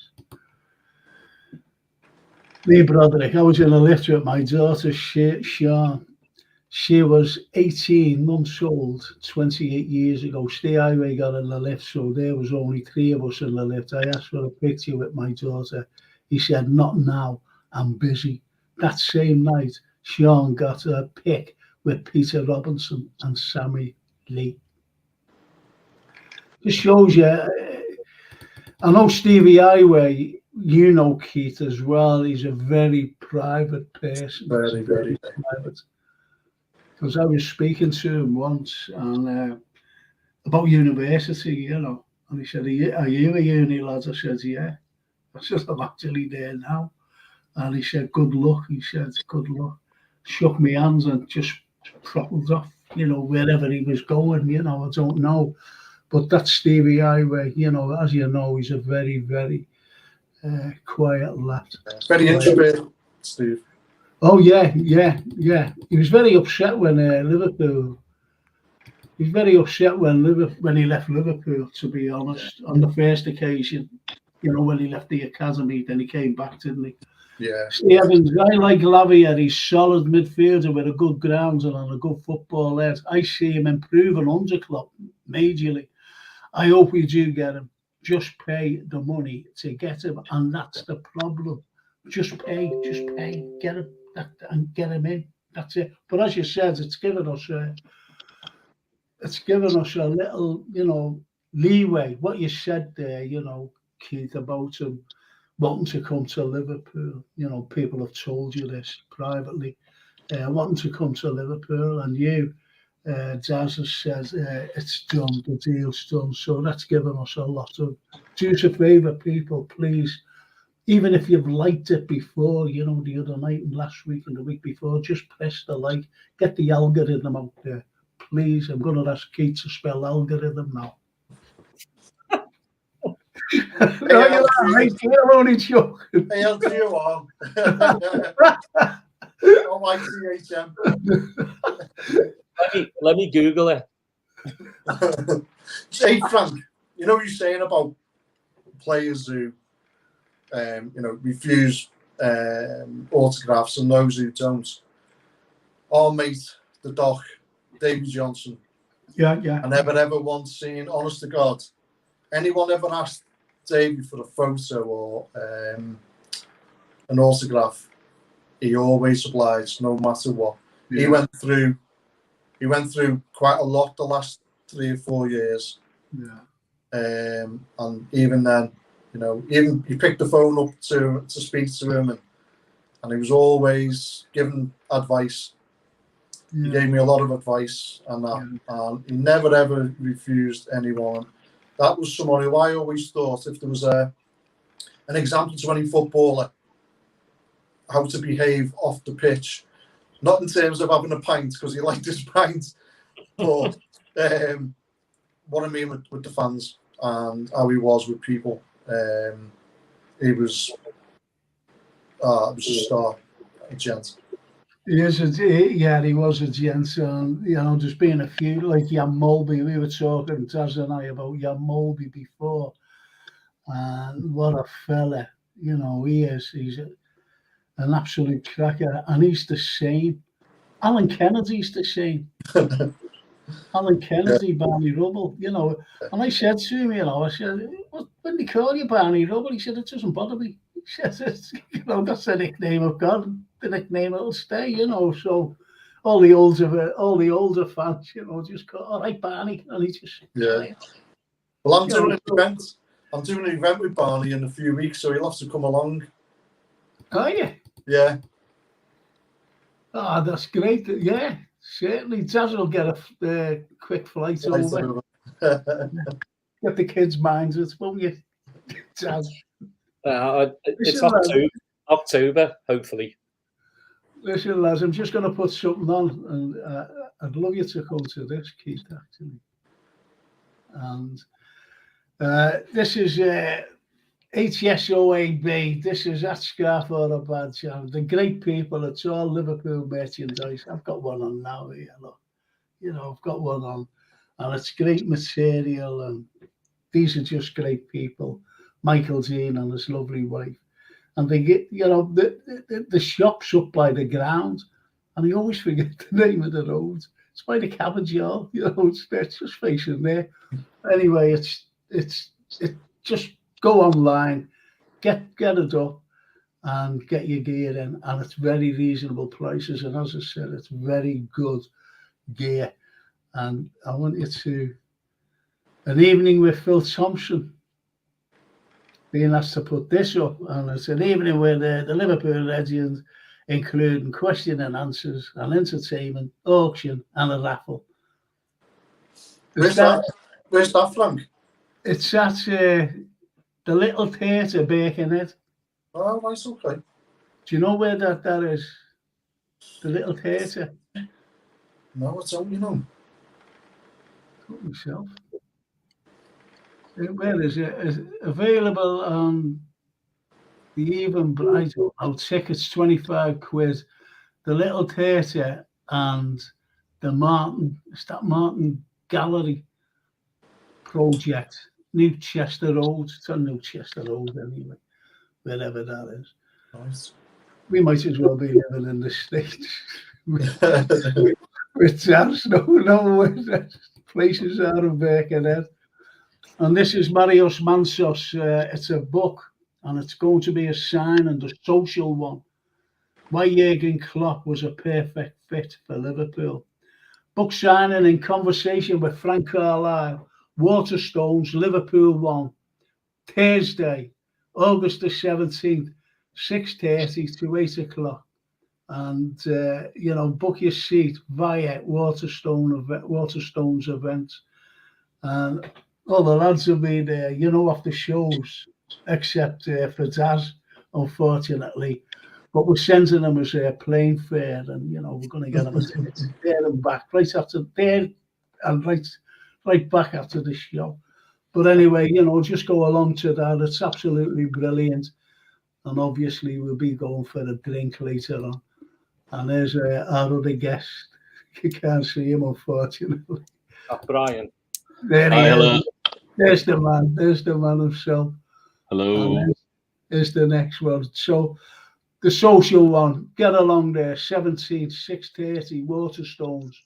Lee Broderick, I was in a lift with my daughter, Sean. She was 18 months old 28 years ago. Stay Highway got in the lift, so there was only 3 of us in the lift. I asked for a picture with my daughter. He said, "Not now, I'm busy." That same night, Sean got a pic with Peter Robinson and Sammy Lee. This shows you, I know Stevie Highway, you know Keith as well. He's a very private person. Very, very private. Because I was speaking to him once and about university, you know, and he said, "Are you a uni lad?" I said, "Yeah." I said, "I'm actually there now." And he said, "Good luck." He said, "Good luck." Shook my hands and just throttled off, you know, wherever he was going, you know, I don't know. But that's Stevie Highway, you know, as you know, he's a very, very quiet lad. Very introverted, Steve. Oh, yeah. He was very upset when Liverpool. He was very upset when he left Liverpool, to be honest, on the first occasion. You know, when he left the academy, then he came back, didn't he? Yeah. Evans, I like Lavia. He's solid midfielder with a good ground and on a good football head. I see him improving under Klopp majorly. I hope we do get him. Just pay the money to get him, and that's the problem. Just pay, get him, and get him in. That's it. But as you said, it's given us a little, leeway. What you said there, Keith, about him wanting to come to Liverpool. People have told you this privately, wanting to come to Liverpool, and you, Jazz has said it's done, the deal's done. So that's given us a lot of. Do us a favour, people, please. Even if you've liked it before, the other night and last week and the week before, just press the like, get the algorithm out there. Please, I'm going to ask Keith to spell algorithm now. No, you're right. You're only joking. ALGOR. OITHM. Let me Google it. Hey, Frank, you know what you're saying about players who, refuse autographs and those who don't. Our mate, the Doc, Davy Johnson. Yeah. I never ever once seen, honest to God, anyone ever asked Davy for a photo or an autograph. He always obliged, no matter what. Yeah. He went through quite a lot the last 3 or 4 years. Yeah. And even then, even he picked the phone up to speak to him, and he was always giving advice. Yeah. He gave me a lot of advice, and he never ever refused anyone. That was someone who I always thought, if there was an example to any footballer, how to behave off the pitch, not in terms of having a pint, because he liked his pint, but what I mean with the fans and how he was with people. He was a star, a gent. He was a gent. And, there's been a few, like Jan Mulby. We were talking, Taz and I, about Jan Mulby before. And what a fella, he is. He's an absolute cracker. And he's the same. Alan Kennedy's the same. Alan Kennedy, Barney Rubble, and I said to him, I said, when they call you Barney Rubble, he said, it doesn't bother me. He said, that's the nickname I've got, the nickname it'll stay, so all the older fans, just call, all right, Barney, and he just... Yeah. Well, I'm doing an event with Barney in a few weeks, so he'll have to come along. Are you? Yeah. That's great, yeah. Certainly, Jazz will get a quick flight over. Get the kids' minds, won't you, Jazz? It's October, hopefully. Listen, lads, I'm just going to put something on, and I'd love you to come to this, Keith, actually. And this is HSOAB. This is that scarf or a badge. The great people. It's all Liverpool merchandise. I've got one on now here. Look. I've got one on, and it's great material. And these are just great people. Michael Dean and his lovely wife, and they get the shop's up by the ground, and I always forget the name of the road. It's by the cabbage yard. It's just facing there. Anyway, it's just. Go online, get it up, and get your gear in. And it's very reasonable prices. And as I said, it's very good gear. And I want you to an evening with Phil Thompson. Being asked to put this up, and it's an evening with the Liverpool legends, including question and answers, and entertainment, auction, and a raffle. Where's that from? It's at the Little Theatre, Birkenhead. Oh, nice, okay. Do you know where that is? The Little Theatre. No, it's all Got myself. Where is it? It's available on the Even Bright. Tickets £25. The Little Theatre and the Martin Gallery project. New Chester Road. It's on New Chester Road anyway, wherever that is. Nice. We might as well be living in the States. With Jazz, no places out of Birkenhead. And this is Marios Mansos. It's a book, and it's going to be a sign, and the social one. why Jurgen Klopp was a perfect fit for Liverpool. Book signing in conversation with Frank Carlyle, Waterstones, Liverpool 1, Thursday, August the 17th, 6:30 to 8 o'clock. And, book your seat via Waterstones events. And all the lads will be there, off the shows, except for Daz, unfortunately. But we're sending them as a plane fare, and we're going to get them a ticket there and back, right after there, and right back after the show. But anyway, just go along to that. It's absolutely brilliant, and obviously we'll be going for a drink later on. And there's our other guest. You can't see him, unfortunately. Brian. There he Hi, is. hello. There's the man. There's the man himself. Hello. And there's the next one. So the social one, get along there, 17th, 6:30, Waterstones,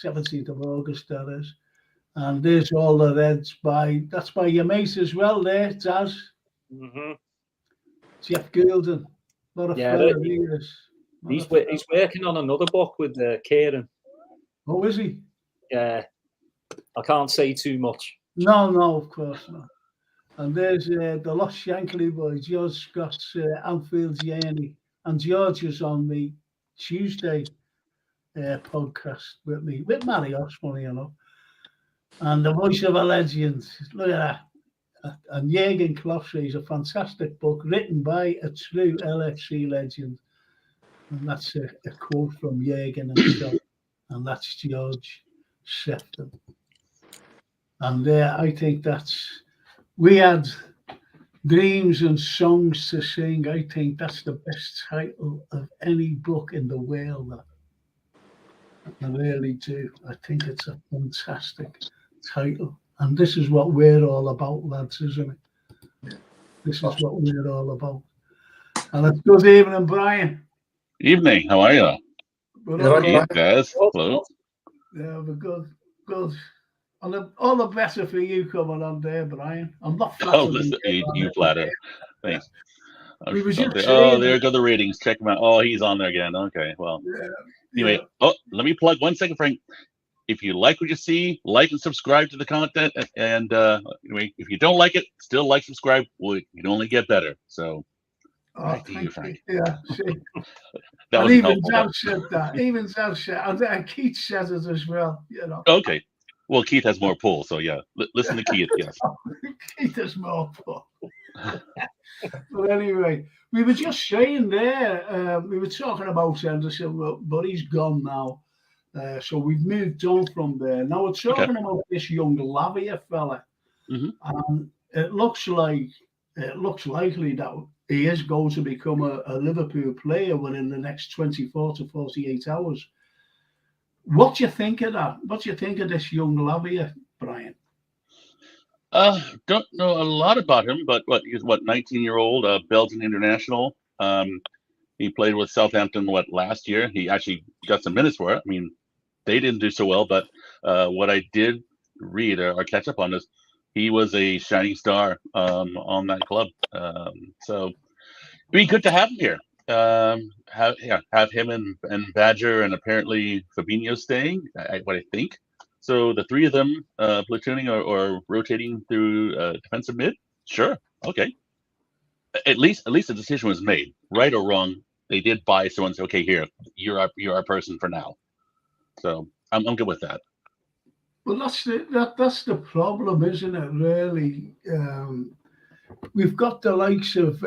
17th of August, that is. And there's all the Reds that's by your mate as well there, Taz. Mm-hmm. Jeff Goulden. What a fella he is. He's working on another book with Kieran. Oh, is he? Yeah. I can't say too much. No, of course not. And there's the Lost Shankly boy, George Scott's Anfield's Journey. And George is on the Tuesday podcast with me, with Marios, funny enough. And The Voice of a Legend. Look at that. And Jurgen Klopp says a fantastic book written by a true LFC legend. And that's a quote from Jurgen himself. And that's George Sefton. And I think we had dreams and songs to sing. I think that's the best title of any book in the world. I really do. I think it's a fantastic title. And this is what we're all about, lads, isn't it? This is what we're all about. And it's good evening, Brian. Evening. How are you? Yeah, guys. Hello. Yeah, we're good. Good. And all the better for you coming on there, Brian. I'm not flattering. Oh, listen, you flatter. Thanks. We were just there go the ratings. Check him out. Oh, he's on there again. Okay, well. Anyway, let me plug 1 second, Frank. If you like what you see, like and subscribe to the content. And anyway, if you don't like it, still like, subscribe. Well, you'd only get better. So, back to you, Frank. Yeah. That and was even helpful. Zav said that. Even Zav said, and Keith says it as well. Okay. Well, Keith has more pull, so yeah. Listen to Keith, yes. Keith has more pull. But anyway, we were just saying there, we were talking about Henderson, but he's gone now. So we've moved on from there. Now we're talking about this young Lavia fella. Mm-hmm. And it looks likely that he is going to become a Liverpool player within the next 24 to 48 hours. What do you think of that? What do you think of this young Lavia, Brian? Don't know a lot about him, but he's 19-year-old Belgian international. He played with Southampton last year. He actually got some minutes for it. I mean, they didn't do so well, but what I did read or catch up on is he was a shining star on that club. So it'd be good to have him here. Have him and Badger and apparently Fabinho staying. What I think. So the three of them platooning or rotating through defensive mid. Sure, okay. At least the decision was made, right or wrong. They did buy someone. Say, okay, here you're our person for now. So I'm good with that. Well, that's the problem, isn't it? Really. We've got the likes of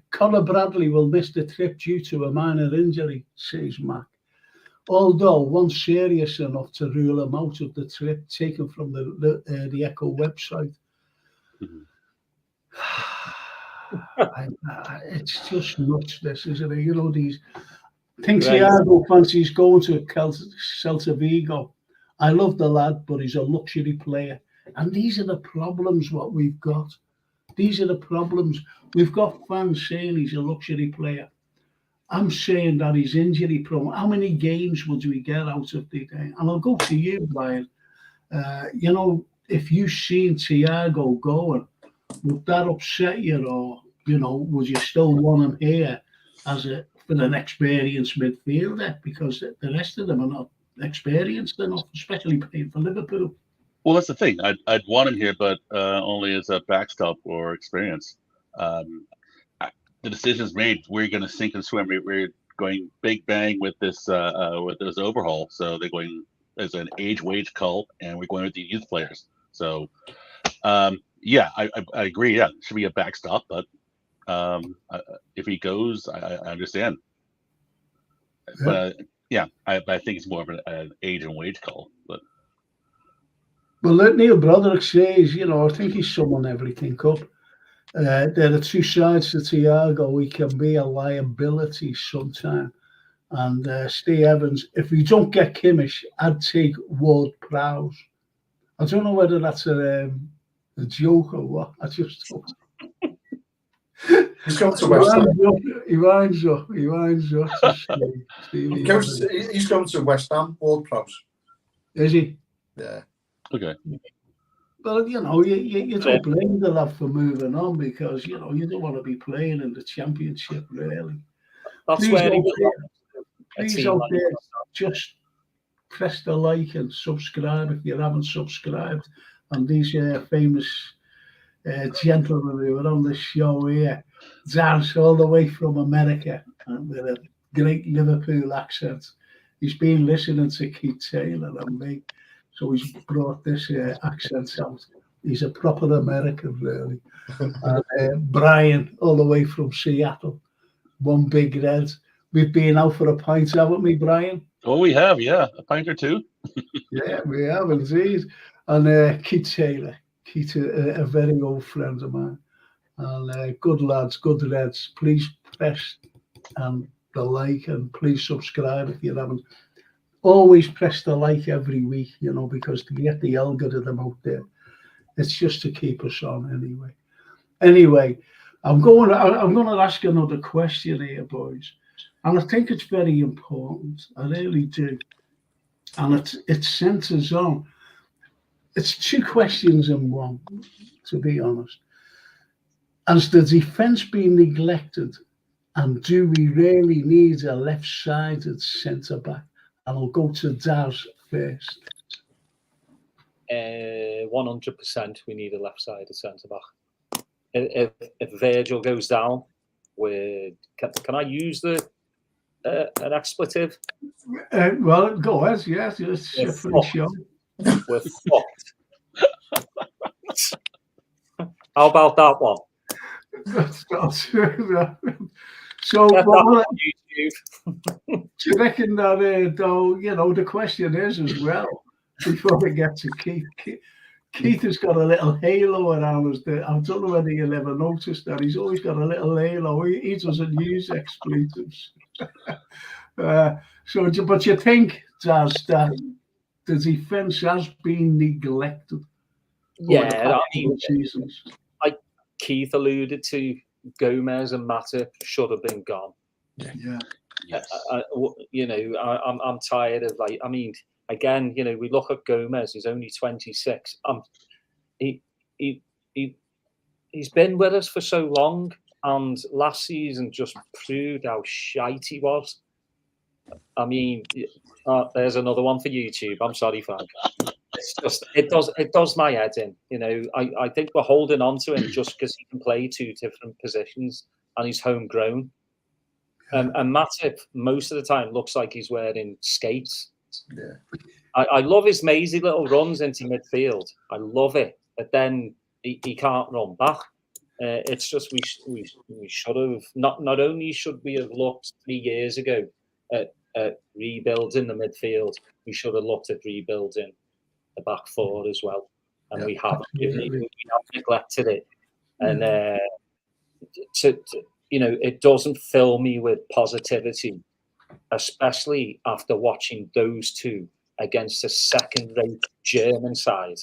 Conor Bradley will miss the trip due to a minor injury, says Mac. Although one serious enough to rule him out of the trip, taken from the Echo website. Mm-hmm. It's just nuts, this, isn't it? These things Thiago fancies going to Celta Vigo. I love the lad, but he's a luxury player. And these are the problems what we've got. These are the problems. We've got fans saying he's a luxury player. I'm saying that he's injury prone. How many games would we get out of the day? And I'll go to you, Brian. If you've seen Thiago going, would that upset you, or would you still want him here as a for an experienced midfielder, because the rest of them are not experienced enough, especially playing for Liverpool. Well, that's the thing. I'd want him here, but only as a backstop or experience. The decision's made. We're going to sink and swim. We're going big bang with this overhaul. So they're going as an age-wage cull, and we're going with the youth players. So, yeah, I agree. Yeah, it should be a backstop, but if he goes, I understand. Yeah. But yeah, I think it's more of an age and wage call. But well, like Neil Broderick says, you know, I think he's summing everything up. There are two sides to Thiago. He can be a liability sometime. And Steve Evans, if we don't get Kimmich, I'd take Ward-Prowse. I don't know whether that's a joke or what. I just don't. He's gone to West Ham. He winds up. He's going to West Ham, Ward-Prowse. Is he? Yeah. okay. Well, you know, you don't blame the lad for moving on, because, you know, you don't want to be playing in the Championship, really. That's Please where he out was. there, please out there, just press the like and subscribe if you haven't subscribed. And these famous gentlemen who are on the show here, Dance all the way from America, and with a great Liverpool accent. He's been listening to Keith Taylor and me, so he's brought this accent out. He's a proper American, really. And Brian, all the way from Seattle, one big red. We've been out for a pint, haven't we, Brian? Oh, we have, yeah, a pint or two. Yeah, we have indeed. And Keith Taylor, Keith, a very old friend of mine. And good lads, good reds. Please press the like, and please subscribe if you haven't. Always press the like every week, you know, because to get the algorithm out there, it's just to keep us on anyway. Anyway, I'm going to ask another question here, boys, and I think it's very important. I really do, and it centers on. It's two questions in one, to be honest. Has the defence been neglected, and do we really need a left-sided centre-back? And I'll go to Daz first. 100% we need a left-sided centre-back. If Virgil goes down, can I use an expletive? Well, go ahead, yes. We're fucked. How about that one? That's not true. So, do you reckon that, though, you know, the question is as well, before we get to Keith, Keith has got a little halo around us. I don't know whether you'll ever notice that. He's always got a little halo. He doesn't use expletives. But you think, Daz, that the defence has been neglected? Yeah, I mean, like Keith alluded to, Gomez and Matip should have been gone. Yeah. Yes. You know, I'm tired of, like, I mean, again, you know, we look at Gomez. He's only 26. He's been with us for so long, and last season just proved how shite he was. I mean, there's another one for YouTube. I'm sorry, Frank. It's just it does my head in. You know, I think we're holding on to him just because he can play two different positions and he's homegrown. And Matip most of the time looks like he's wearing skates. Yeah. I love his mazy little runs into midfield. I love it, but then he can't run back. It's just we should have not only should we have looked 3 years ago at rebuilding the midfield, we should have looked at rebuilding the back four as well, and we have neglected it. And you know, it doesn't fill me with positivity, especially after watching those two against a second-rate German side.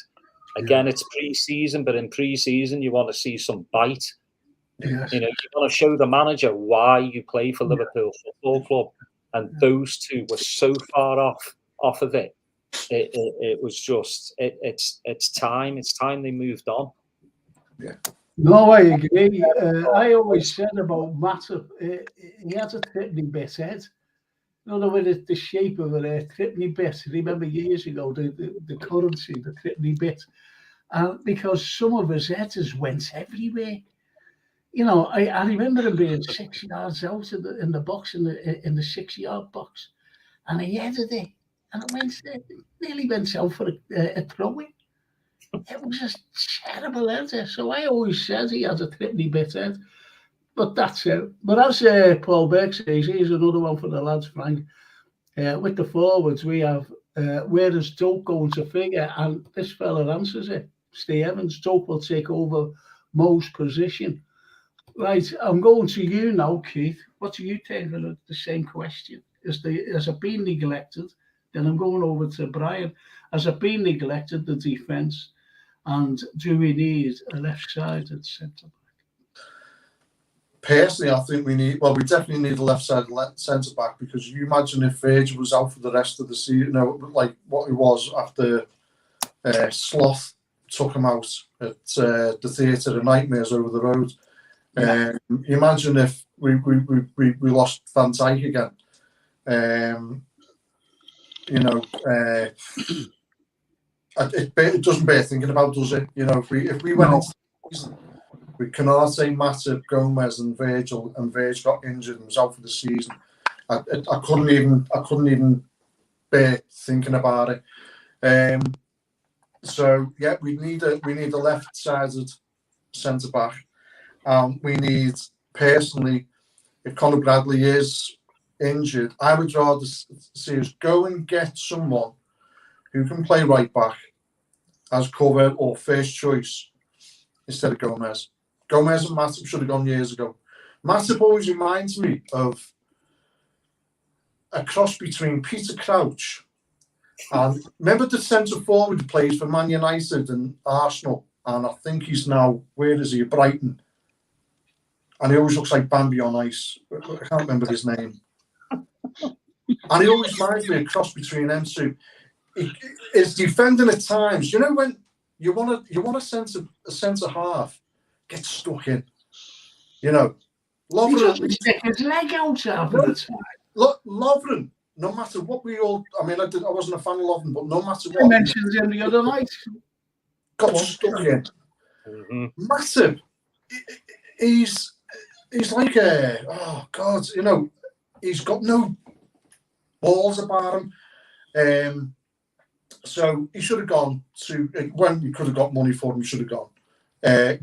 Again, it's pre-season, but in pre-season, you want to see some bite. Yes. You know, you want to show the manager why you play for Liverpool Football Club, and those two were so far off of it. It was just it's time. It's time they moved on. Yeah. No, I agree. I always said about Matip, he has a trippy bit head. In other words, the shape of a trippy bit. Remember years ago, the currency, the trippy bit. And because some of his headers went everywhere. You know, I remember him being 6 yards out in the box, in the 6 yard box. And he headed it. And it nearly went out for a throw in. It was just terrible header. So I always said he had a trippy bit head. But that's it. But as Paul Burke says, here's another one for the lads, Frank. With the forwards, we have where is Dope going to figure? And this fella answers it. Steve Evans, Dope will take over Mo's position. Right, I'm going to you now, Keith. What do you think of the same question? Has it been neglected? Then I'm going over to Brian. Has it been neglected, the defence? And do we need a left-sided centre back? Personally, I think we definitely need a left-sided centre back, because you imagine if Virgil was out for the rest of the season, you know, like what he was after Sloth took him out at the Theatre of Nightmares over the road. Yeah. You imagine if we lost Van Dijk again. You know, it doesn't bear thinking about, does it? You know, if we went into the season, we cannot say Matip, Gomez, and Virgil got injured and was out for the season. I couldn't even bear thinking about it. So yeah, we need a left-sided centre back. We need, personally, if Conor Bradley is injured, I would rather see us go and get someone who can play right back as cover or first choice instead of Gomez. Gomez and Matip should have gone years ago. Matip always reminds me of a cross between Peter Crouch and, remember the centre forward who plays for Man United and Arsenal, and I think he's now, where is he, at Brighton? And he always looks like Bambi on ice. I can't remember his name. And he always reminds me of a cross between them two. It's defending at times. You know, when you want a centre half get stuck in. You know, Lovren stick his leg out after the time. Look, Lovren, no matter what we all, I mean, I wasn't a fan of Lovren, but no matter what, I mentioned him the other night. Got stuck in. Mm-hmm. Massive. He's like you know, he's got no balls about him. So he should have gone to, when we could have got money for him, he should have gone.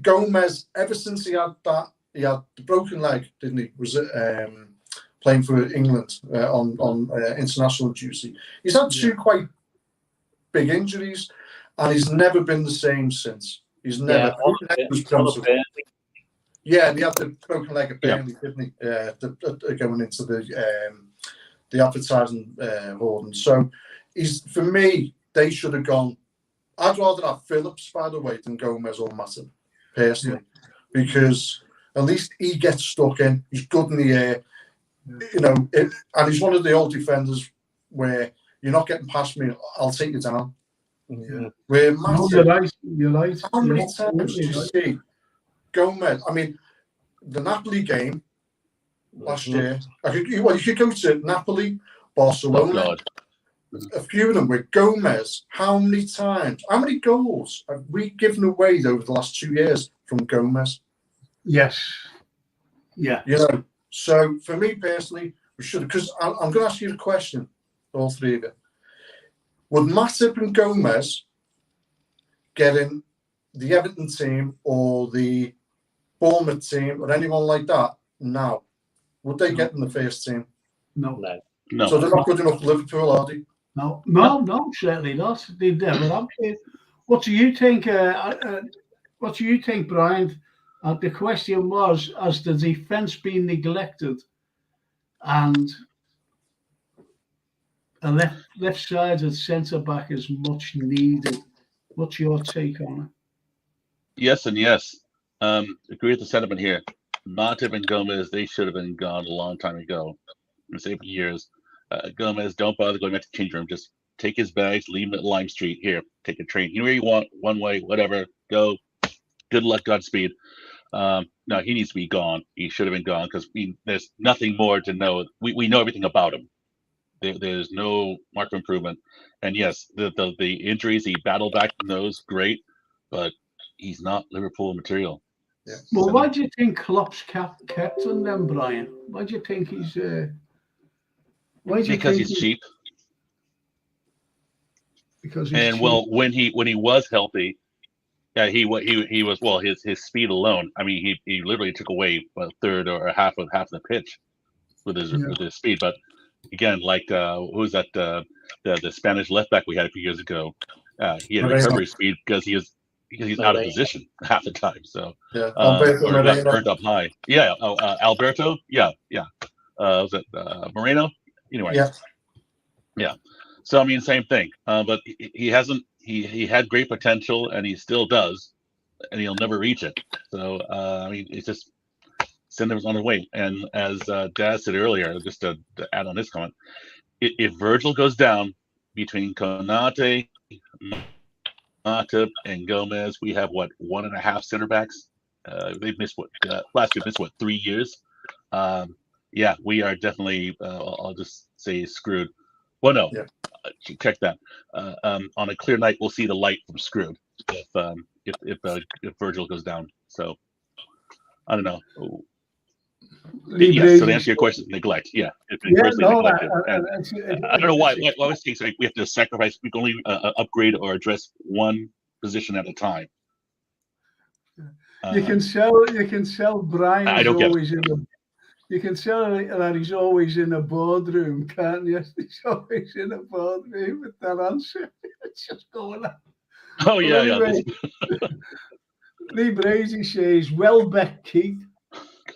Gomez, ever since he had the broken leg, didn't he? Was it playing for England on international duty? He's had two quite big injuries, and he's never been the same since. He's never. Yeah, and he had the broken leg at Burnley, didn't he? Going into the advertising hoarding. So for me, they should have gone. I'd rather have Phillips, by the way, than Gomez or Matip, personally, because at least he gets stuck in. He's good in the air, you know, and he's one of the old defenders where you're not getting past me, I'll take you down. Yeah. Where Matip, you're right. How many times do you see Gomez? I mean, the Napoli game last year, you could go to Napoli, Barcelona. A few of them with Gomez. How many goals have we given away over the last 2 years from Gomez? Yes. Yeah. You know, so for me personally, we should, because I'm going to ask you the question, all three of you. Would Matip and Gomez get in the Everton team or the Bournemouth team or anyone like that now? Would they get in the first team? No. So they're not good enough for Liverpool, are they? No, certainly not. They never have been. What do you think? What do you think, Brian? The question was: has the defence been neglected, and a left-sided centre back is much needed? What's your take on it? Yes and yes. Agree with the sentiment here. Matip and Gomez, they should have been gone a long time ago. I'm saying for years. Gomez, don't bother going back to the change room. Just take his bags, leave him at Lime Street. Here, take a train. Anywhere you want, one way, whatever. Go. good luck, Godspeed. No, he needs to be gone. He should have been gone because there's nothing more to know. We know everything about him. There's no mark of improvement. And yes, the injuries he battled back from those, great, but he's not Liverpool material. Yeah. Well, why do you think Klopp's kept on them, Brian? Why do you think he's? Because he's cheap. Because he's and cheap. Well, when he was healthy, yeah, he was, well, his speed alone. I mean, he literally took away a third or half of the pitch with his speed. But again, like who was that? The Spanish left back we had a few years ago. He had recovery speed because he's out of position half the time. So yeah, or got burnt up high. Yeah, Alberto. Yeah. Was it Moreno? Anyway. Yeah. So I mean, same thing. But he hasn't. He had great potential, and he still does, and he'll never reach it. So I mean, it's just send him on his way. And as Dad said earlier, just to add on this comment, if Virgil goes down between Konate, Matip, and Gomez, we have 1.5 center backs. They've missed last year missed 3 years. Yeah, we are definitely. I'll just say screwed. Well, no. Yeah. Check that. On a clear night, we'll see the light from screwed if Virgil goes down. So I don't know. Yes, so to answer your question, neglect. Yeah, neglected. I don't know why. Why always think we have to sacrifice? We can only upgrade or address one position at a time. You can sell Brian. I don't get it. You can tell that he's always in a boardroom, can't you? He's always in a boardroom with that answer. It's just going on. Oh, yeah, anyway, Lee Brady says, Welbeck, Keith.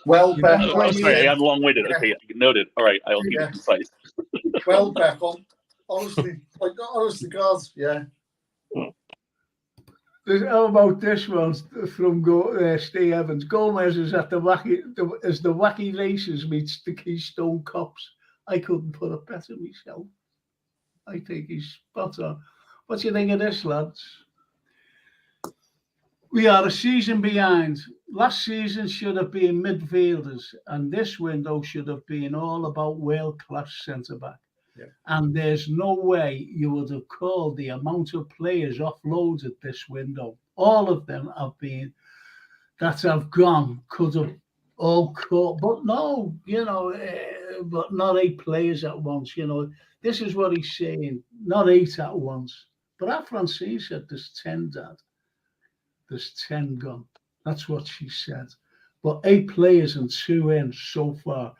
Welbeck. Oh, sorry, I'm long-winded. Okay, noted. All right, I'll keep it concise. Welbeck, honestly, God, yeah. How about this one from Steve Evans? Gomez is at the wacky races meets the Keystone Cops. I couldn't put it better myself. I think he's spot on. What do you think of this, lads? We are a season behind. Last season should have been midfielders, and this window should have been all about world-class centre-back. Yeah. And there's no way you would have called the amount of players offloaded this window. All of them have gone, could have all caught, but no, but not 8 players at once. This is what he's saying, not 8 at once. But Francine said there's 10, Dad. There's 10 gone. That's what she said. But 8 players and 2 in so far.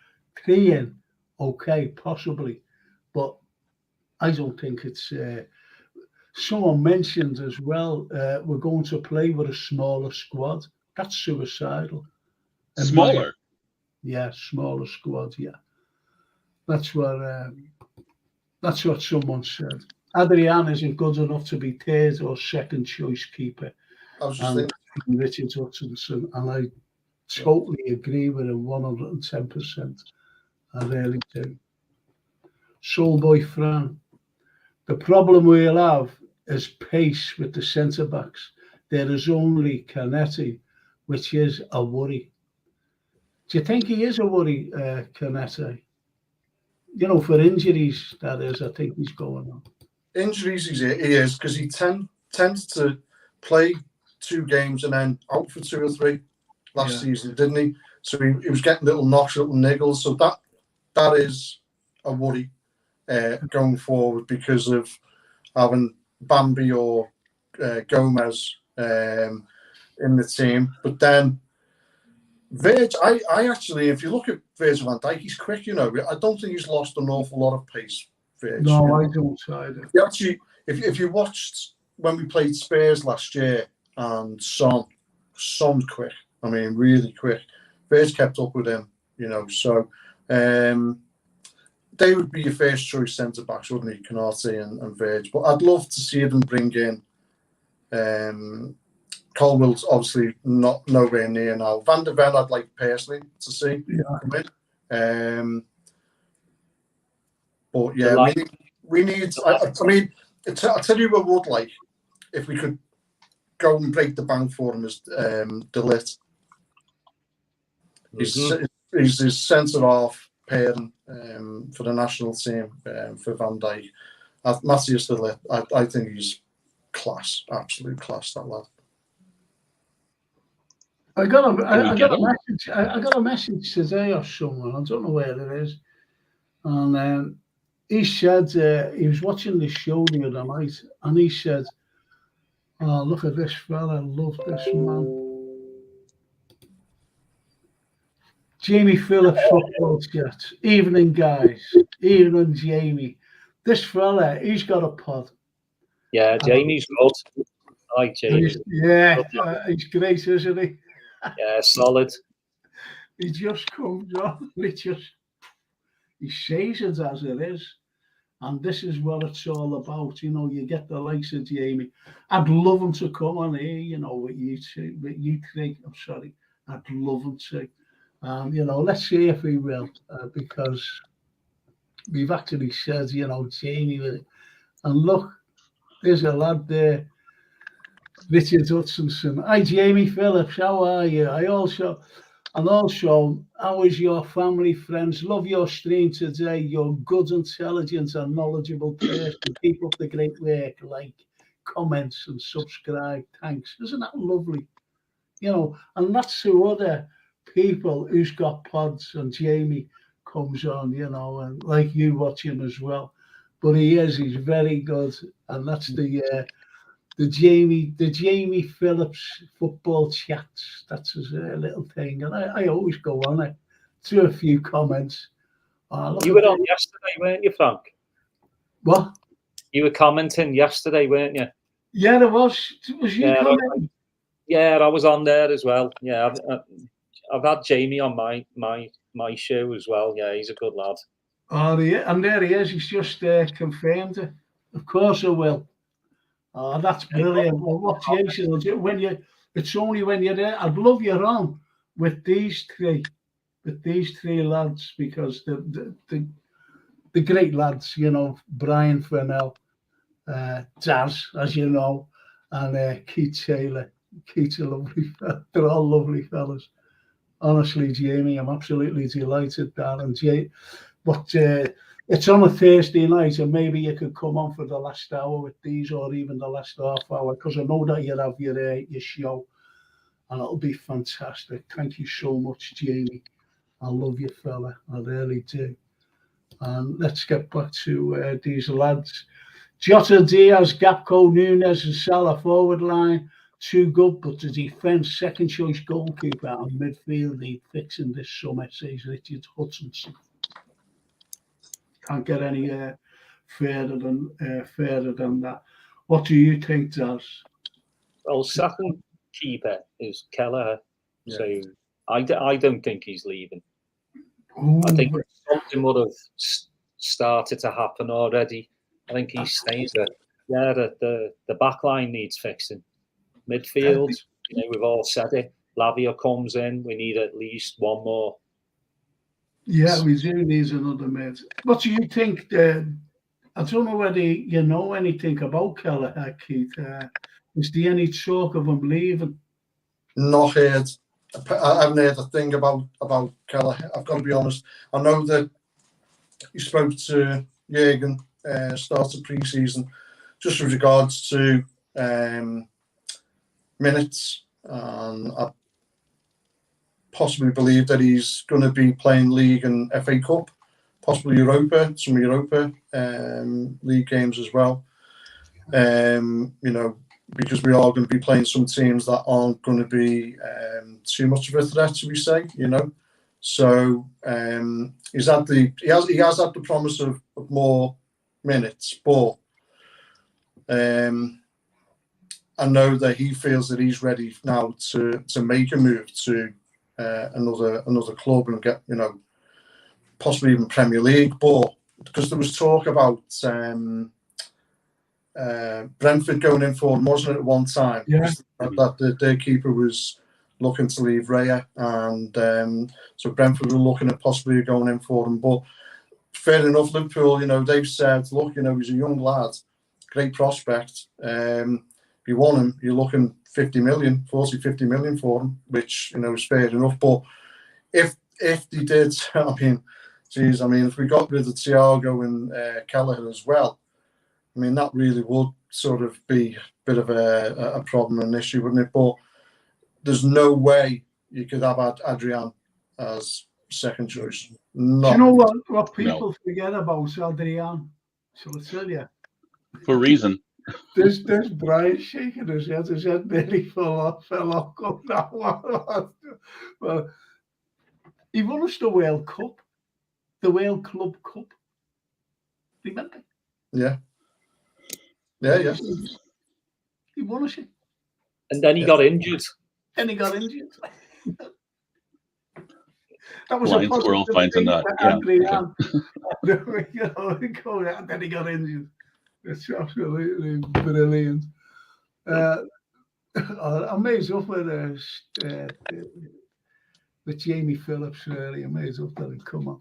3 in, okay, possibly. But I don't think it's. Someone mentioned as well, we're going to play with a smaller squad. That's suicidal. Smaller? Smaller squad, yeah. That's what someone said. Adrian isn't good enough to be 3rd or 2nd choice keeper. I was just thinking. Richard Hutchinson, and I totally agree with him 110%. I really do. Soulboy Fran. The problem we'll have is pace with the centre-backs. There is only Canetti, which is a worry. Do you think he is a worry, Canetti? For injuries, that is, I think he's going on. Injuries, he is, because he tends to play 2 games and then out for 2 or 3 last season, didn't he? So he was getting little knocks, little niggles. So that is a worry going forward because of having Bambi or Gomez in the team. But then Virg, I actually, if you look at Virgil van Dijk, he's quick, I don't think he's lost an awful lot of pace, Virg. No, I don't either. Actually, if you watched when we played Spurs last year, and Son's quick. I mean, really quick. Virg kept up with him, So they would be your first choice centre backs, wouldn't he, Konate and Virg? But I'd love to see them bring in. Colwell's obviously nowhere near now. Van der Ven, I'd like personally to see. Yeah. But yeah, we need. I mean, I'll tell you what I would like if we could go and break the bank for him is De Ligt. He's his centre-half pairing for the national team for Van Dijk. Matthias De Ligt, I think he's class, absolute class, that lad. I got a message today of someone, I don't know where it is, and he said he was watching this show the other night, and he said, "Oh, look at this fella, I love this man. Jamie Phillips football chat. Evening, guys. Evening, Jamie. This fella, he's got a pod." Yeah, Jamie's good. I like Jamie. He's great, isn't he? Yeah, solid. He just comes on. He says it as it is. And this is what it's all about. You know, you get the likes of Jamie. I'd love him to come on here, you know, with you three. I'm sorry. I'd love him to. You know, let's see if he will, because we've actually said, you know, Jamie. And look, there's a lad there, Richard Hutchinson. Hi, Jamie Phillips. How are you? Also, how is your family, friends? Love your stream today. You're good, intelligent, and knowledgeable person. Keep up the great work. Like, comments, and subscribe. Thanks. Isn't that lovely? You know, and that's to other people who's got pods, and Jamie comes on, you know, and like you watch him as well. But he's very good, and that's the Jamie Phillips football chats. That's his little thing, and I always go on it to a few comments. You were on yesterday, weren't you, Frank? What? You were commenting yesterday, weren't you? Yeah, there was. Was you commenting? Yeah, I was on there as well. Yeah, I've had Jamie on my show as well. Yeah, he's a good lad. Oh, and there he is. He's just confirmed it. Of course I will. Oh, that's brilliant. Well, what Jason will do it's only when you're there. I'd love you on with these three lads, because the great lads, you know, Brian Fennell, Daz, as you know, and Keith Taylor. Keith's a lovely fella. They're all lovely fellas. Honestly, Jamie, I'm absolutely delighted, Dan and Jay. But it's on a Thursday night, and maybe you could come on for the last hour with these, or even the last half hour, because I know that you have your show, and it'll be fantastic. Thank you so much, Jamie. I love you, fella. I really do. And let's get back to these lads. Jota, Diaz, Gakpo, Nunes, and Salah forward line. Too good, but the defence, second choice goalkeeper and midfield, he fixing this summer, says Richard Hutchinson. Can't get any further than that. What do you think, Daz? Well, second keeper is Kelleher, so I don't think he's leaving. Ooh. I think something would have started to happen already. I think he's staying there. Yeah, the back line needs fixing. Midfield, you know, we've all said it. Lavia comes in. We need at least one more. Yeah, we do need another mate. What do you think? I don't know whether you know anything about Kelleher, Keith. Is there any talk of him leaving? Not heard. I haven't heard a thing about Kelleher. I've got to be honest. I know that he spoke to Jürgen start of pre-season, just with regards to minutes, and I possibly believe that he's going to be playing League and FA Cup, possibly some Europa League games as well. You know, because we are going to be playing some teams that aren't going to be too much of a threat, shall we say? You know, so he has had the promise of more minutes, but I know that he feels that he's ready now to make a move to another club and get, you know, possibly even Premier League. But because there was talk about Brentford going in for him, wasn't it, at one time? Yeah. That their keeper was looking to leave Raya, and so Brentford were looking at possibly going in for him. But fair enough, Liverpool, you know, they've said, look, you know, he's a young lad, great prospect. If you want him, you're looking 50 million for him, which, you know, is fair enough. But if they did, I mean, if we got rid of Thiago and Kelleher as well, I mean, that really would sort of be a bit of a problem, an issue, wouldn't it? But there's no way you could have Adrian as second choice. Do you know what people forget about Adrian? Shall I tell you? For a reason. There's Brian shaking his head nearly fell off. Well, he won us the World Cup, the World Club Cup. Remember? Yeah. He won us it. And then he got injured. That was Blind a positive squirrel finds a nut. Yeah. And then he got injured. It's absolutely brilliant. I'm amazed up with Jamie Phillips, really amazed up that he'd come on.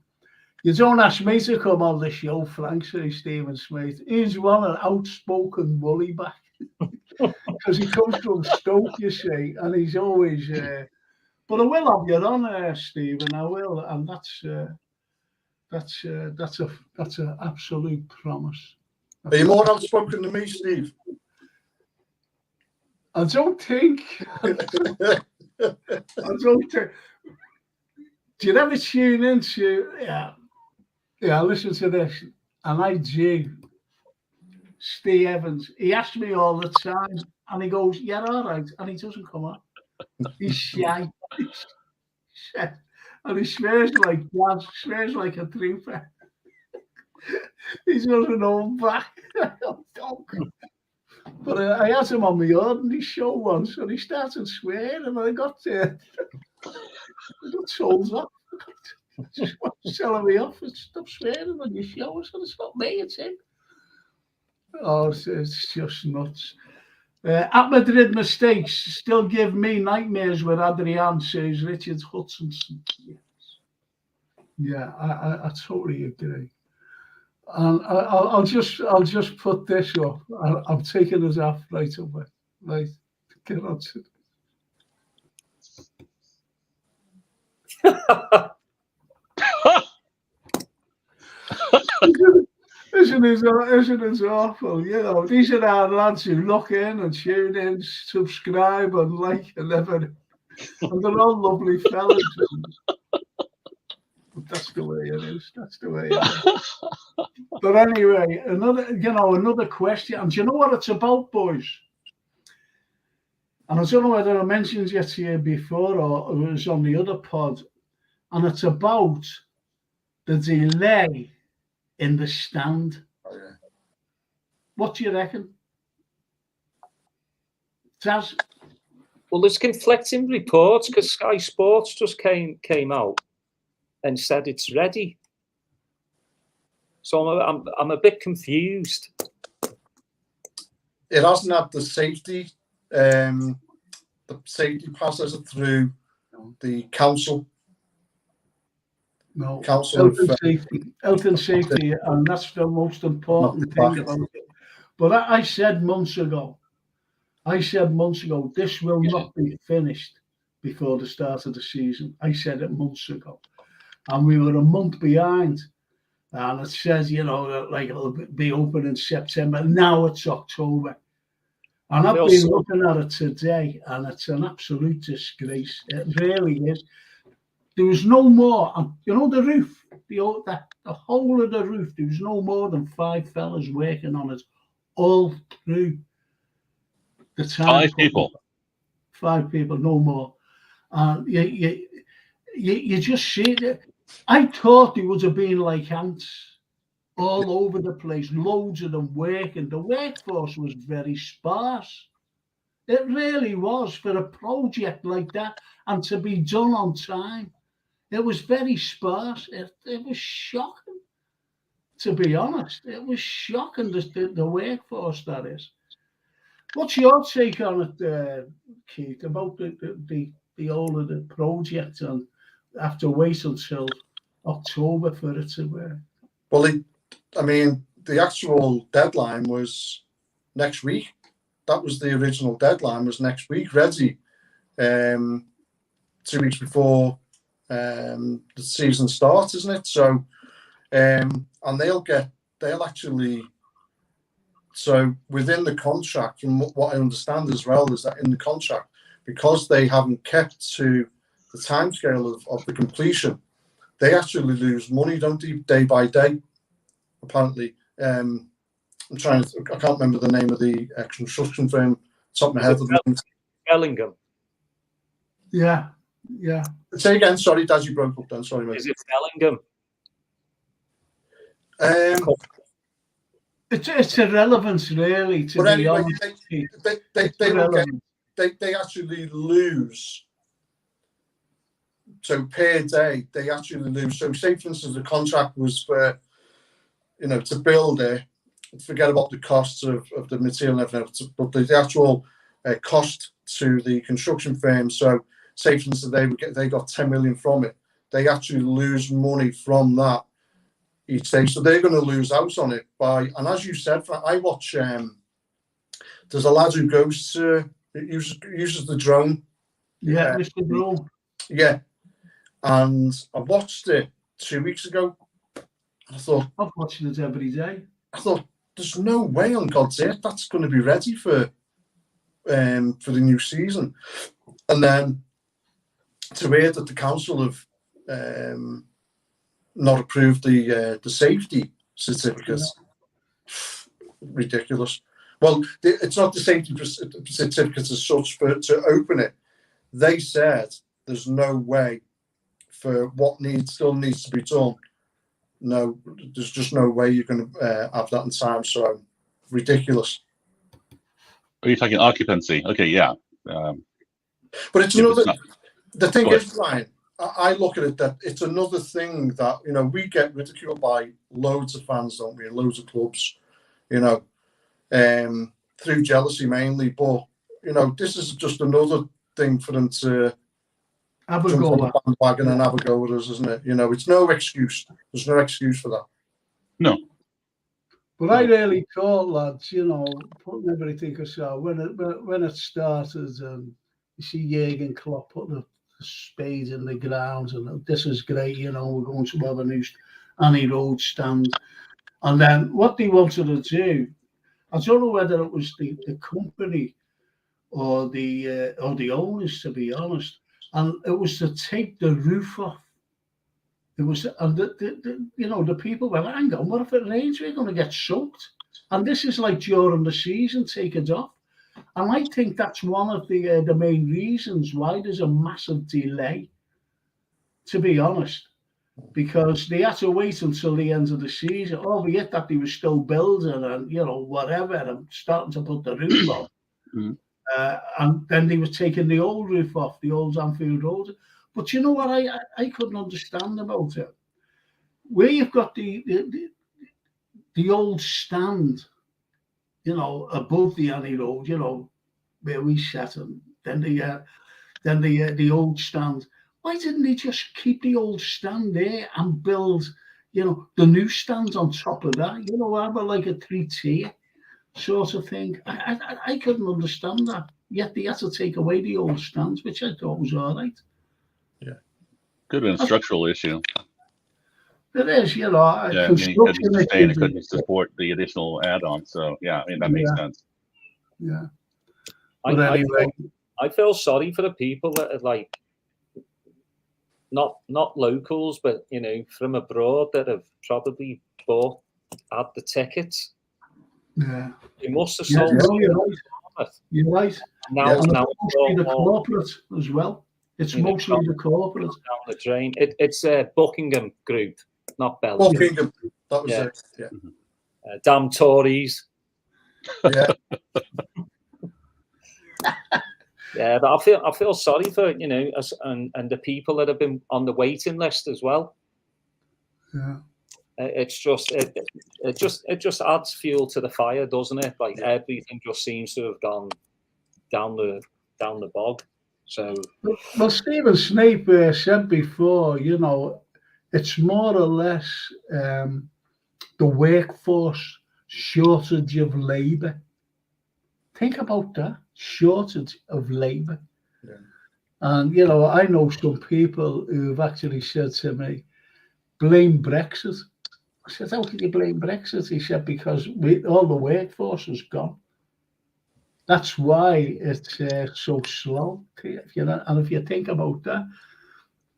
You don't ask me to come on the show, Frank, says Stephen Smith. He's one an outspoken bully back. Because he comes from Stoke, you see, and he's always... but I will have you on, Stephen, I will, and that's an absolute promise. Are you more outspoken than me, Steve? I don't think. Do you ever tune into? Yeah. Listen to this, and I do. Steve Evans. He asks me all the time, and he goes, "Yeah, all right," and he doesn't come on. He's shy. And he swears like a trooper. He doesn't hold back. But I had him on my ordinary show once, and he started swearing, and I got told off. Just telling me off and stop swearing on your show. I said, it's not me, it's him. Oh, it's just nuts. At Madrid mistakes still give me nightmares with Adrian, says Richard Hutchinson. Yes. Yeah, I totally agree. And I'll just put this up. I'm taking this off right away. Right, get on to Isn't it awful? You know, these are our lads who look in and tune in, subscribe and like and everything. And they're all lovely fellas. But that's the way it is. But anyway, another question. And do you know what it's about, boys? And I don't know whether I mentioned it to you before or it was on the other pod. And it's about the delay in the stand. Oh, yeah. What do you reckon? Taz? Well, there's conflicting reports because Sky Sports just came out and said it's ready. So I'm a bit confused. It hasn't had the safety passes through the council. No, council health and safety, and that's the most important thing about it. But I said months ago, this will not be finished before the start of the season. I said it months ago, and we were a month behind. And it says, that like it'll be open in September. Now it's October. And I've been looking at it today, and it's an absolute disgrace. It really is. There was no more, the roof, the whole of the roof, there was no more than 5 fellas working on it all through the time. 5 people. 5 people, no more. And you just see it. I thought they would have been like ants all over the place, loads of them working. The workforce was very sparse. It really was for a project like that and to be done on time. It was very sparse. It was shocking, to be honest. It was shocking, the workforce that is. What's your take on it, Keith, about the whole of the project and have to wait until October for it to work? Well, the actual deadline was next week. that was the original deadline, was next week, ready, 2 weeks before the season starts, isn't it? So, and they'll actually. So within the contract, from what I understand as well, is that in the contract, because they haven't kept to the timescale of the completion, they actually lose money, don't they, day by day? Apparently, I can't remember the name of the construction firm. Top of my head. Bellingham. Yeah. Say again. Sorry, Dad, you broke up then. Sorry, mate. Is it Bellingham? It's irrelevant, really. To But be anyway, honest, they actually lose. So per day, they actually lose. So say, for instance, the contract was for, to build it. Forget about the costs of the material and everything, but the actual cost to the construction firm. So say, for instance, they got 10 million from it. They actually lose money from that each day. So they're going to lose out on it and as you said, I watch, there's a lad who goes to, uses the drone. Yeah, Mr. Drone. Yeah. And I watched it 2 weeks ago. And I thought, I'm watching it every day. I thought, there's no way on God's earth that's going to be ready for the new season. And then to hear that the council have not approved the safety certificates, ridiculous. Well, it's not the safety certificates as such to open it. They said there's no way for what still needs to be done. No, there's just no way you're going to have that in time. So ridiculous. Are you talking occupancy? Okay, yeah. But it's another. The thing is, Brian, I look at it that it's another thing that we get ridiculed by loads of fans, don't we, and loads of clubs, through jealousy mainly. But this is just another thing for them to have a go on the bandwagon and have a go with us, isn't it? It's no excuse. There's no excuse for that. No. But I really thought, lads, putting everything aside, when it started, you see Jürgen Klopp putting the spades in the ground, and this is great, we're going to have a new Annie Road stand. And then what they wanted to do, I don't know whether it was the company or the owners, to be honest, and it was to take the roof off. It was, and the people were, hang on, what if it rains? We're going to get soaked. And this is like during the season, take it off. And I think that's one of the main reasons why there's a massive delay, to be honest, because they had to wait until the end of the season, albeit that they were still building and, whatever, and starting to put the roof on. Mm-hmm. And then they were taking the old roof off, the old Anfield Road. But you know what I couldn't understand about it? Where you've got the old stand, above the Annie Road, where we sat, and then the old stand. Why didn't they just keep the old stand there and build, the new stand on top of that? Have like a 3-tier sort of thing. I couldn't understand that. Yet they had to take away the old stands, which I thought was all right. Yeah, could have been a structural issue. It is, Yeah, it couldn't support the additional add-on. So yeah, that makes sense. Yeah. But anyway, I feel sorry for the people that are like not locals, but from abroad that have probably had the tickets. Yeah. They must have sold. You're right. Now it's mostly the corporate as well. It's mostly the corporate. Down the drain. It's a Buckingham Group, not Belgium. Buckingham. That was it. Yeah. Damn Tories. Yeah. Yeah, but I feel sorry for and the people that have been on the waiting list as well. Yeah. It's just it just adds fuel to the fire, doesn't it? Like everything just seems to have gone down the bog. So well, Stephen Snape said before, it's more or less the workforce shortage of labour Think about that shortage of labour. Yeah. And, you know, I know some people who've actually said to me, blame Brexit. I said, how can you blame Brexit? He said, because all the workforce is gone. That's why it's so slow. You know, and if you think about that,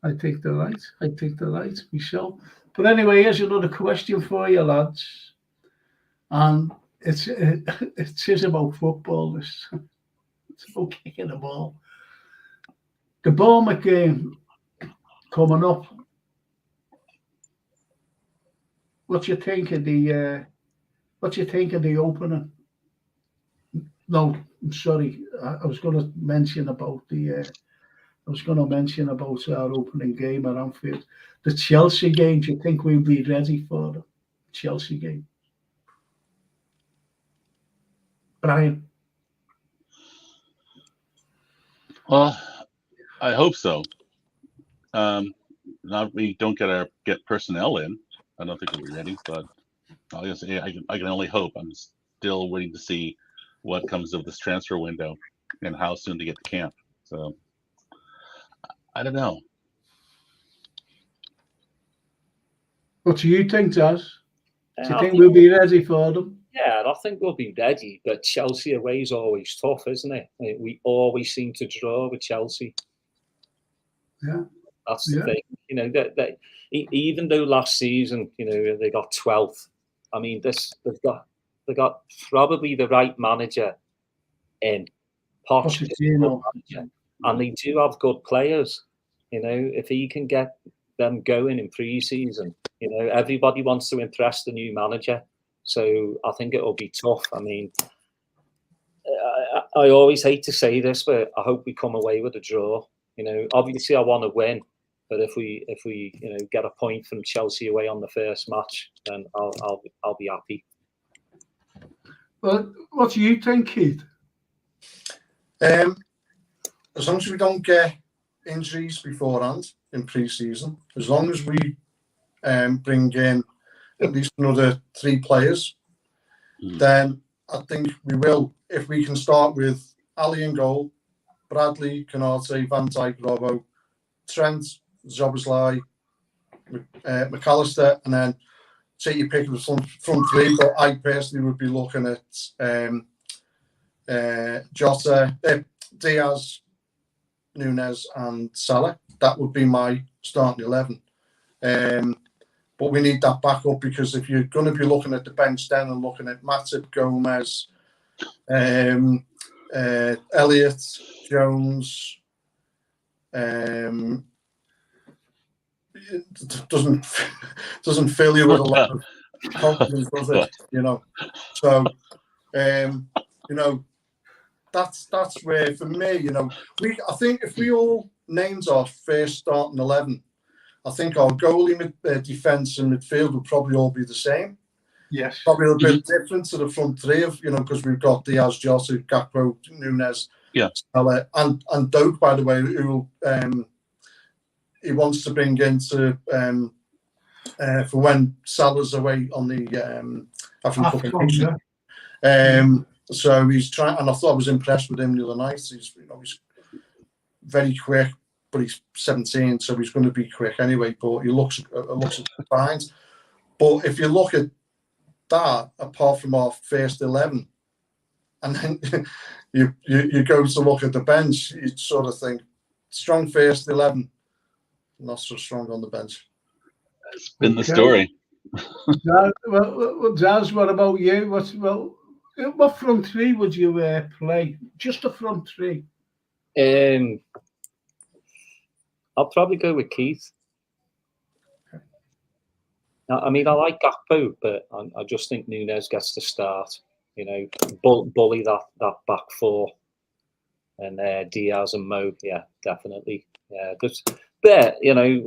I think they're right. I think they're right, Michelle. But anyway, here's another question for you, lads. And it is about football. It's about kicking the ball. The Bournemouth game coming up. What do you think of the opener? No, I'm sorry. I was going to mention about our opening game at Anfield. The Chelsea game. Do you think we'll be ready for the Chelsea game, Brian? Well, I hope so. Not we don't get personnel in. I don't think we'll be ready, but I guess I can only hope. I'm still waiting to see what comes of this transfer window and how soon to get to camp. So I don't know. What do you think, Jazz? Do you think we'll be ready for them? Yeah, I think we'll be ready, but Chelsea away is always tough, isn't it? We always seem to draw with Chelsea. Yeah, that's the thing. You know, that even though last season, you know, they got 12th. I mean, they got probably the right manager in Pochettino, and they do have good players. You know, if he can get them going in pre-season, you know, everybody wants to impress the new manager. So I think it'll be tough. I mean, I always hate to say this, but I hope we come away with a draw. You know, obviously I want to win, but if we you know get a point from Chelsea away on the first match, then I'll be happy. Well, what do you think, Keith? As long as we don't get injuries beforehand in pre-season, as long as we bring in at least another 3 players, then I think we will. If we can start with Ali in goal, Bradley, Canate, Van Dijk, Robbo, Trent, Szoboszlai, McAllister, and then take your pick of the front 3. But I personally would be looking at Jota, Diaz, Nunes, and Salah. That would be my starting 11. But we need that backup, because if you're going to be looking at the bench then and looking at Matip, Gomez, Elliott, Jones, it doesn't fill you with a lot of confidence, does it? You know, so you know, that's where for me, you know, I think if we all named our first starting 11, I think our goalie, defence, and midfield would probably all be the same. Yes, probably a bit different to the front 3 of, you know, because we've got Diaz, Jota, Gakpo, Nunes, Salah, and Doak, by the way, who he wants to bring into for when Salah's away on the African. So he's trying, and I thought I was impressed with him the other night. He's very quick, but he's 17, so he's going to be quick anyway. But he looks fine. But if you look at that, apart from our first 11, and then you go to look at the bench, you sort of think strong first 11, not so strong on the bench. That's been the story. Well, Jazz, what about you? What front 3 would you play? Just a front 3. I'll probably go with Keith. I mean, I like Gakpo, but I just think Nunes gets to start. You know, bully that back 4, and Diaz and Mo. Yeah, definitely. Yeah, but you know,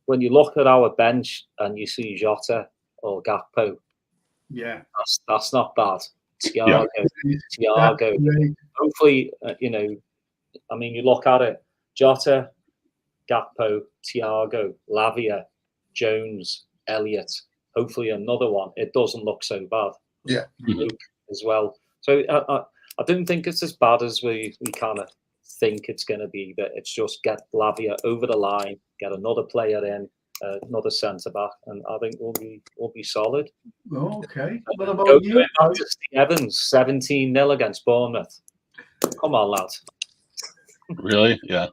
when you look at our bench and you see Jota or Gakpo, yeah, that's not bad. Thiago. Hopefully, you know, I mean, you look at it: Jota, Gakpo, Thiago, Lavia, Jones, Elliott. Hopefully, another one. It doesn't look so bad. Yeah, Luke as well. So I don't think it's as bad as we kind of think it's going to be. That it's just get Lavia over the line, get another player in, another centre back, and I think we'll be solid. Okay. What about you? Back to Steve Evans, 17-0 against Bournemouth. Come on, lads. Really? Yeah.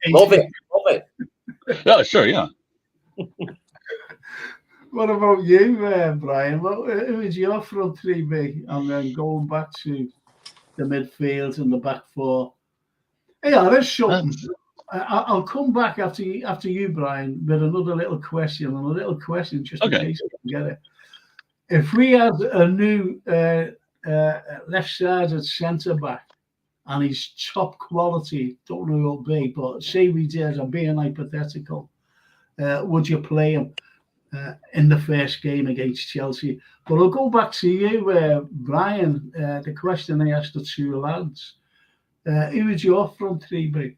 Love it. Yeah, sure. Yeah. What about you, Brian? Who is your front three be? And then going back to the midfield and the back four. Hey, there's something. I'll come back after you, Brian, with another little question just in case I can get it. If we had a new left-sided centre back and he's top quality, don't know who it'll be, but say we did, I'm being hypothetical, would you play him in the first game against Chelsea? But I'll go back to you, Brian, the question I asked the two lads. Who would your front three be?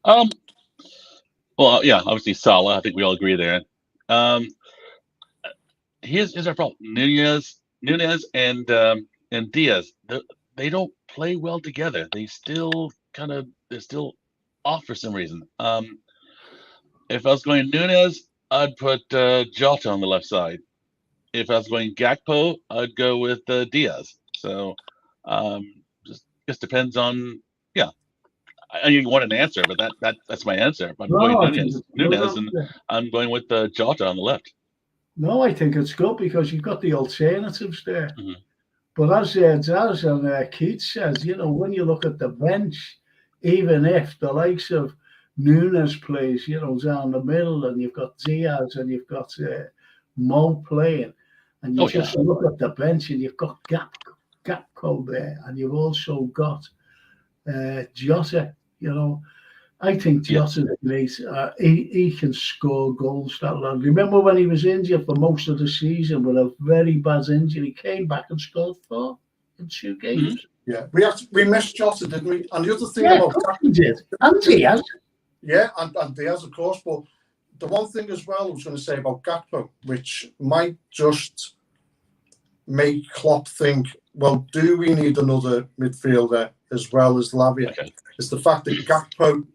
Well, yeah, obviously Salah. I think we all agree there. Here's our problem: Nunez, and Diaz. They don't play well together. They're still off for some reason. If I was going Nunez, I'd put Jota on the left side. If I was going Gakpo, I'd go with Diaz. So just depends on I you want an answer, but that's my answer. I'm going Nunez, and I'm going with Jota on the left. No, I think it's good because you've got the alternatives there. Mm-hmm. But as Daz and Keith says, when you look at the bench, even if the likes of Nunez plays, down the middle, and you've got Diaz and you've got Mo playing, and you just look at the bench and you've got Gakpo there, and you've also got Jota. I think Jota's great. He can score goals, that lad. Remember when he was injured for most of the season with a very bad injury? He came back and scored 4 in 2 games. Mm-hmm. Yeah, we missed Jota, didn't we? And the other thing about we did, and Diaz. Yeah, and Diaz, of course. But the one thing as well I was going to say about Gakpo, which might just make Klopp think, well, do we need another midfielder as well as Lavia? Okay. It's the fact that Gakpo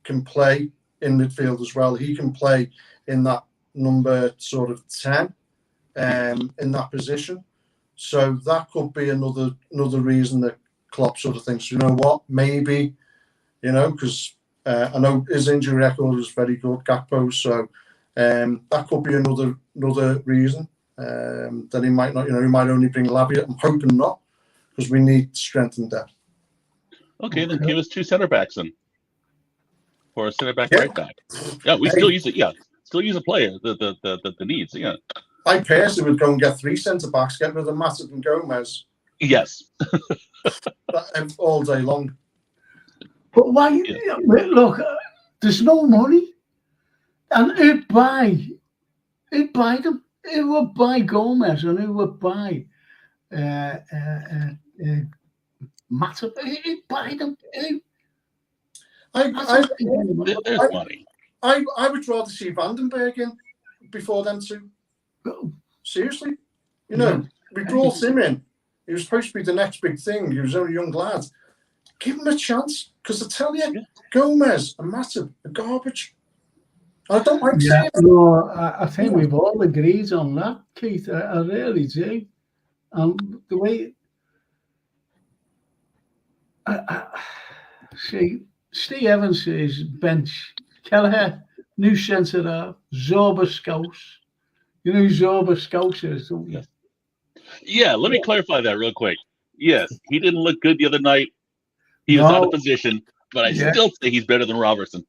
can play in midfield as well. He can play in that number sort of 10 in that position. So that could be another reason that Klopp sort of thinks, maybe, because I know his injury record is very good, Gakpo. So that could be another reason that he might not, he might only bring Lavia. I'm hoping not, because we need strength and depth. Okay, then give us 2 center backs then. Or a center back, right back. Yeah, we still use it. Yeah, still use a player the needs. Yeah. I personally would go and get 3 centre backs, get rid of Matip and Gomez. Yes. All day long. But why? Yeah. Look, there's no money, and who'd buy them? Who would buy Gomez and who would buy Matip? Who'd buy them? There's money. I would rather see Vandenberg in before them two. Seriously, we brought him in. He was supposed to be the next big thing. He was only a young lad. Give him a chance, because I tell you, Gomez and Matip are garbage. I don't like seeing it. No, I think we've all agreed on that, Keith. I really do. The way see. Steve Evans is bench. Kelleher, new centre half. Zorba Scouts. You know who Zorba Scouts is, don't you? Yeah, let me clarify that real quick. Yes, he didn't look good the other night. He was out of position, but I still think he's better than Robertson.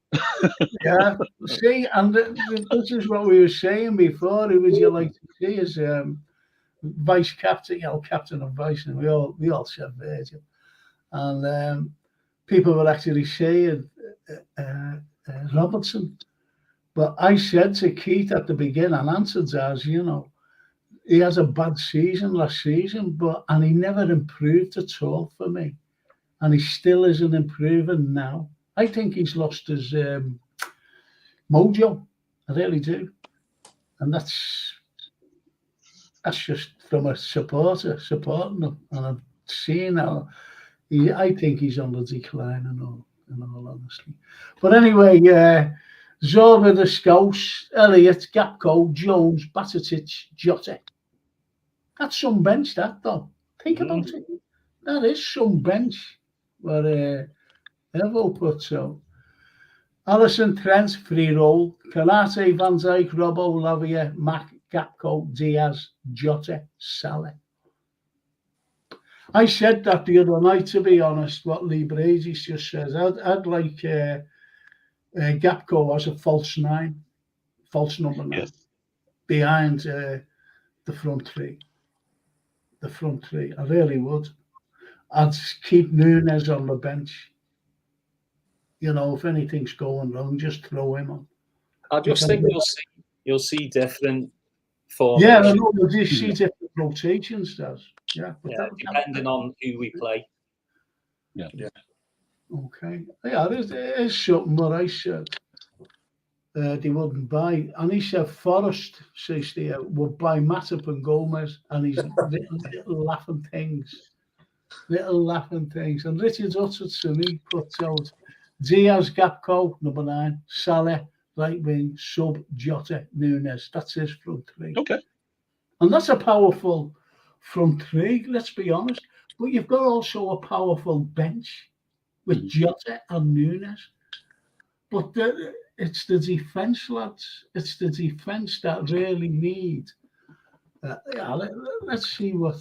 Yeah, see, and this is what we were saying before. Who would you like to see as vice captain? Captain and vice, and we all said Virgil. And people were actually saying Robertson. But I said to Keith at the beginning, and answered as, he has a bad season last season, and he never improved at all for me. And he still isn't improving now. I think he's lost his mojo. I really do. And that's just from a supporter supporting him. And I'm seeing how I think he's on the decline and all, in all honesty. But anyway, Zorba, the Scouse, Elliott, Gapco, Jones, Batatic, Jota. That's some bench, that though. Think about it. That is some bench. But Evo put so. Allison, Trent, free roll. Kalate, Van Dijk, Robbo, Lavia, Mac, Gapco, Diaz, Jota, Salah. I said that the other night, to be honest, what Lee Brady's just says. I'd like Gapco as a false number 9, behind the front three. The front three, I really would. I'd keep Nunes on the bench. You know, if anything's going wrong, just throw him on. I just think you'll see different formations. Yeah, I know you see different rotations, does. Yeah, depending on who we play. Yeah. Okay. Yeah, there's something what I said. They wouldn't buy, and he said Forrest says they would buy Matip and Gomez, and these little laughing things. And Richard Hutchinson, he puts out Diaz, Gapco, number 9, Salah, right wing, sub, Jota, Nunes. That's his front three. Okay. And that's a powerful front three, let's be honest. But you've got also a powerful bench with Jota and Nunes. But it's the defence, lads. It's the defence that really need. Let's see what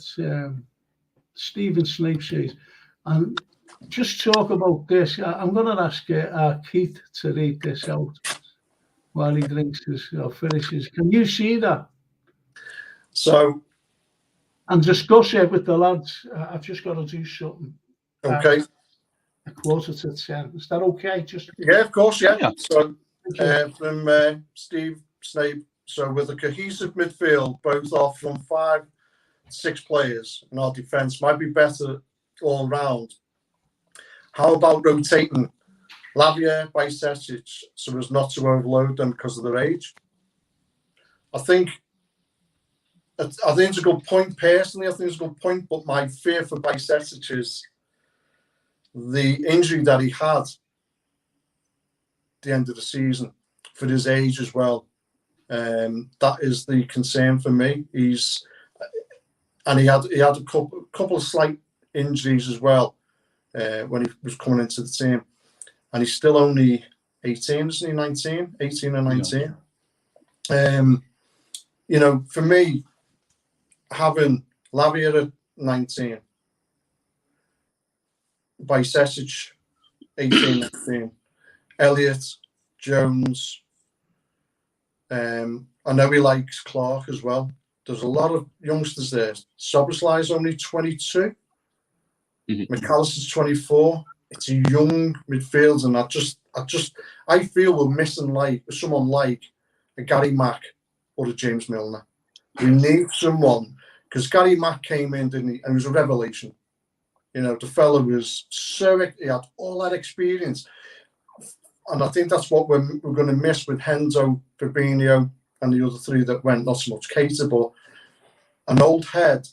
Stephen Snape says. And just talk about this. I'm going to ask Keith to read this out while he drinks his or finishes. Can you see that? So. And discuss it with the lads. I've just got to do something. Okay. A 9:45. Is that okay? Yeah, of course, yeah. So from Steve Snape, so with a cohesive midfield, both off from 5, 6 players, and our defence might be better all round. How about rotating Lavia by Sesic so as not to overload them because of their age? I think it's a good point. Personally, I think it's a good point, but my fear for Bajcetic is the injury that he had at the end of the season for his age as well. That is the concern for me. He had a couple of slight injuries as well when he was coming into the team, and he's still only 18, isn't he? 19, 18 or 19. Yeah. For me, having Lavia at 19, Bajcetic 18, 19, Elliott, Jones. I know he likes Clark as well. There's a lot of youngsters there. Soboslai's only 22. McAllister's 24. It's a young midfield, and I feel we're missing someone like a Gary Mack or a James Milner. We need someone, because Gary Mack came in, didn't he? And he was a revelation. The fella was he had all that experience. And I think that's what we're going to miss with Hendo, Fabinho, and the other 3 that went, not so much Keita, but an old head,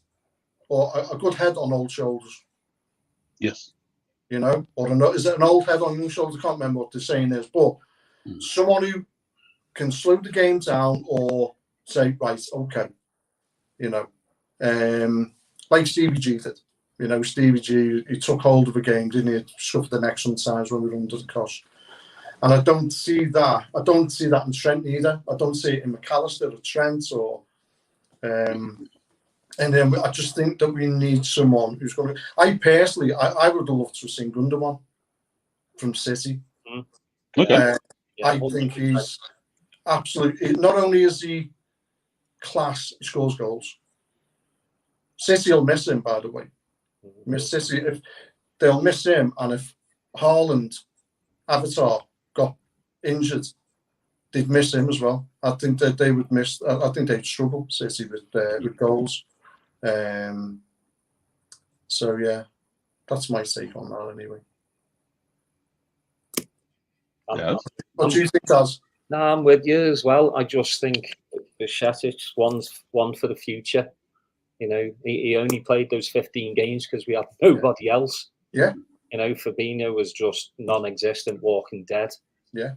or a good head on old shoulders. Yes. Or is it an old head on young shoulders? I can't remember what the saying is, but someone who can slow the game down or say, right, okay, like Stevie G did. Stevie G, he took hold of a game, didn't he? Suffered the next sometimes when we were under the cosh. And I don't see that. I don't see that in Trent either. I don't see it in McAllister or Trent or. And then I just think that we need someone who's going to. I personally, I would have loved to have seen Gundogan from City. Okay. I think he's absolutely. Not only is he class, he scores goals. City will miss him, by the way. Miss City, if they'll miss him, and if Haaland, Avatar, got injured, they'd miss him as well. I think that they would miss. I think they'd struggle, City, with goals. So yeah, that's my take on that anyway. Yeah. What do you think, Daz? No, I'm with you as well. I just think Bajcetic one's one for the future. You know, he only played those 15 games because we had nobody else. Yeah. You know, Fabinho was just non-existent, walking dead. Yeah.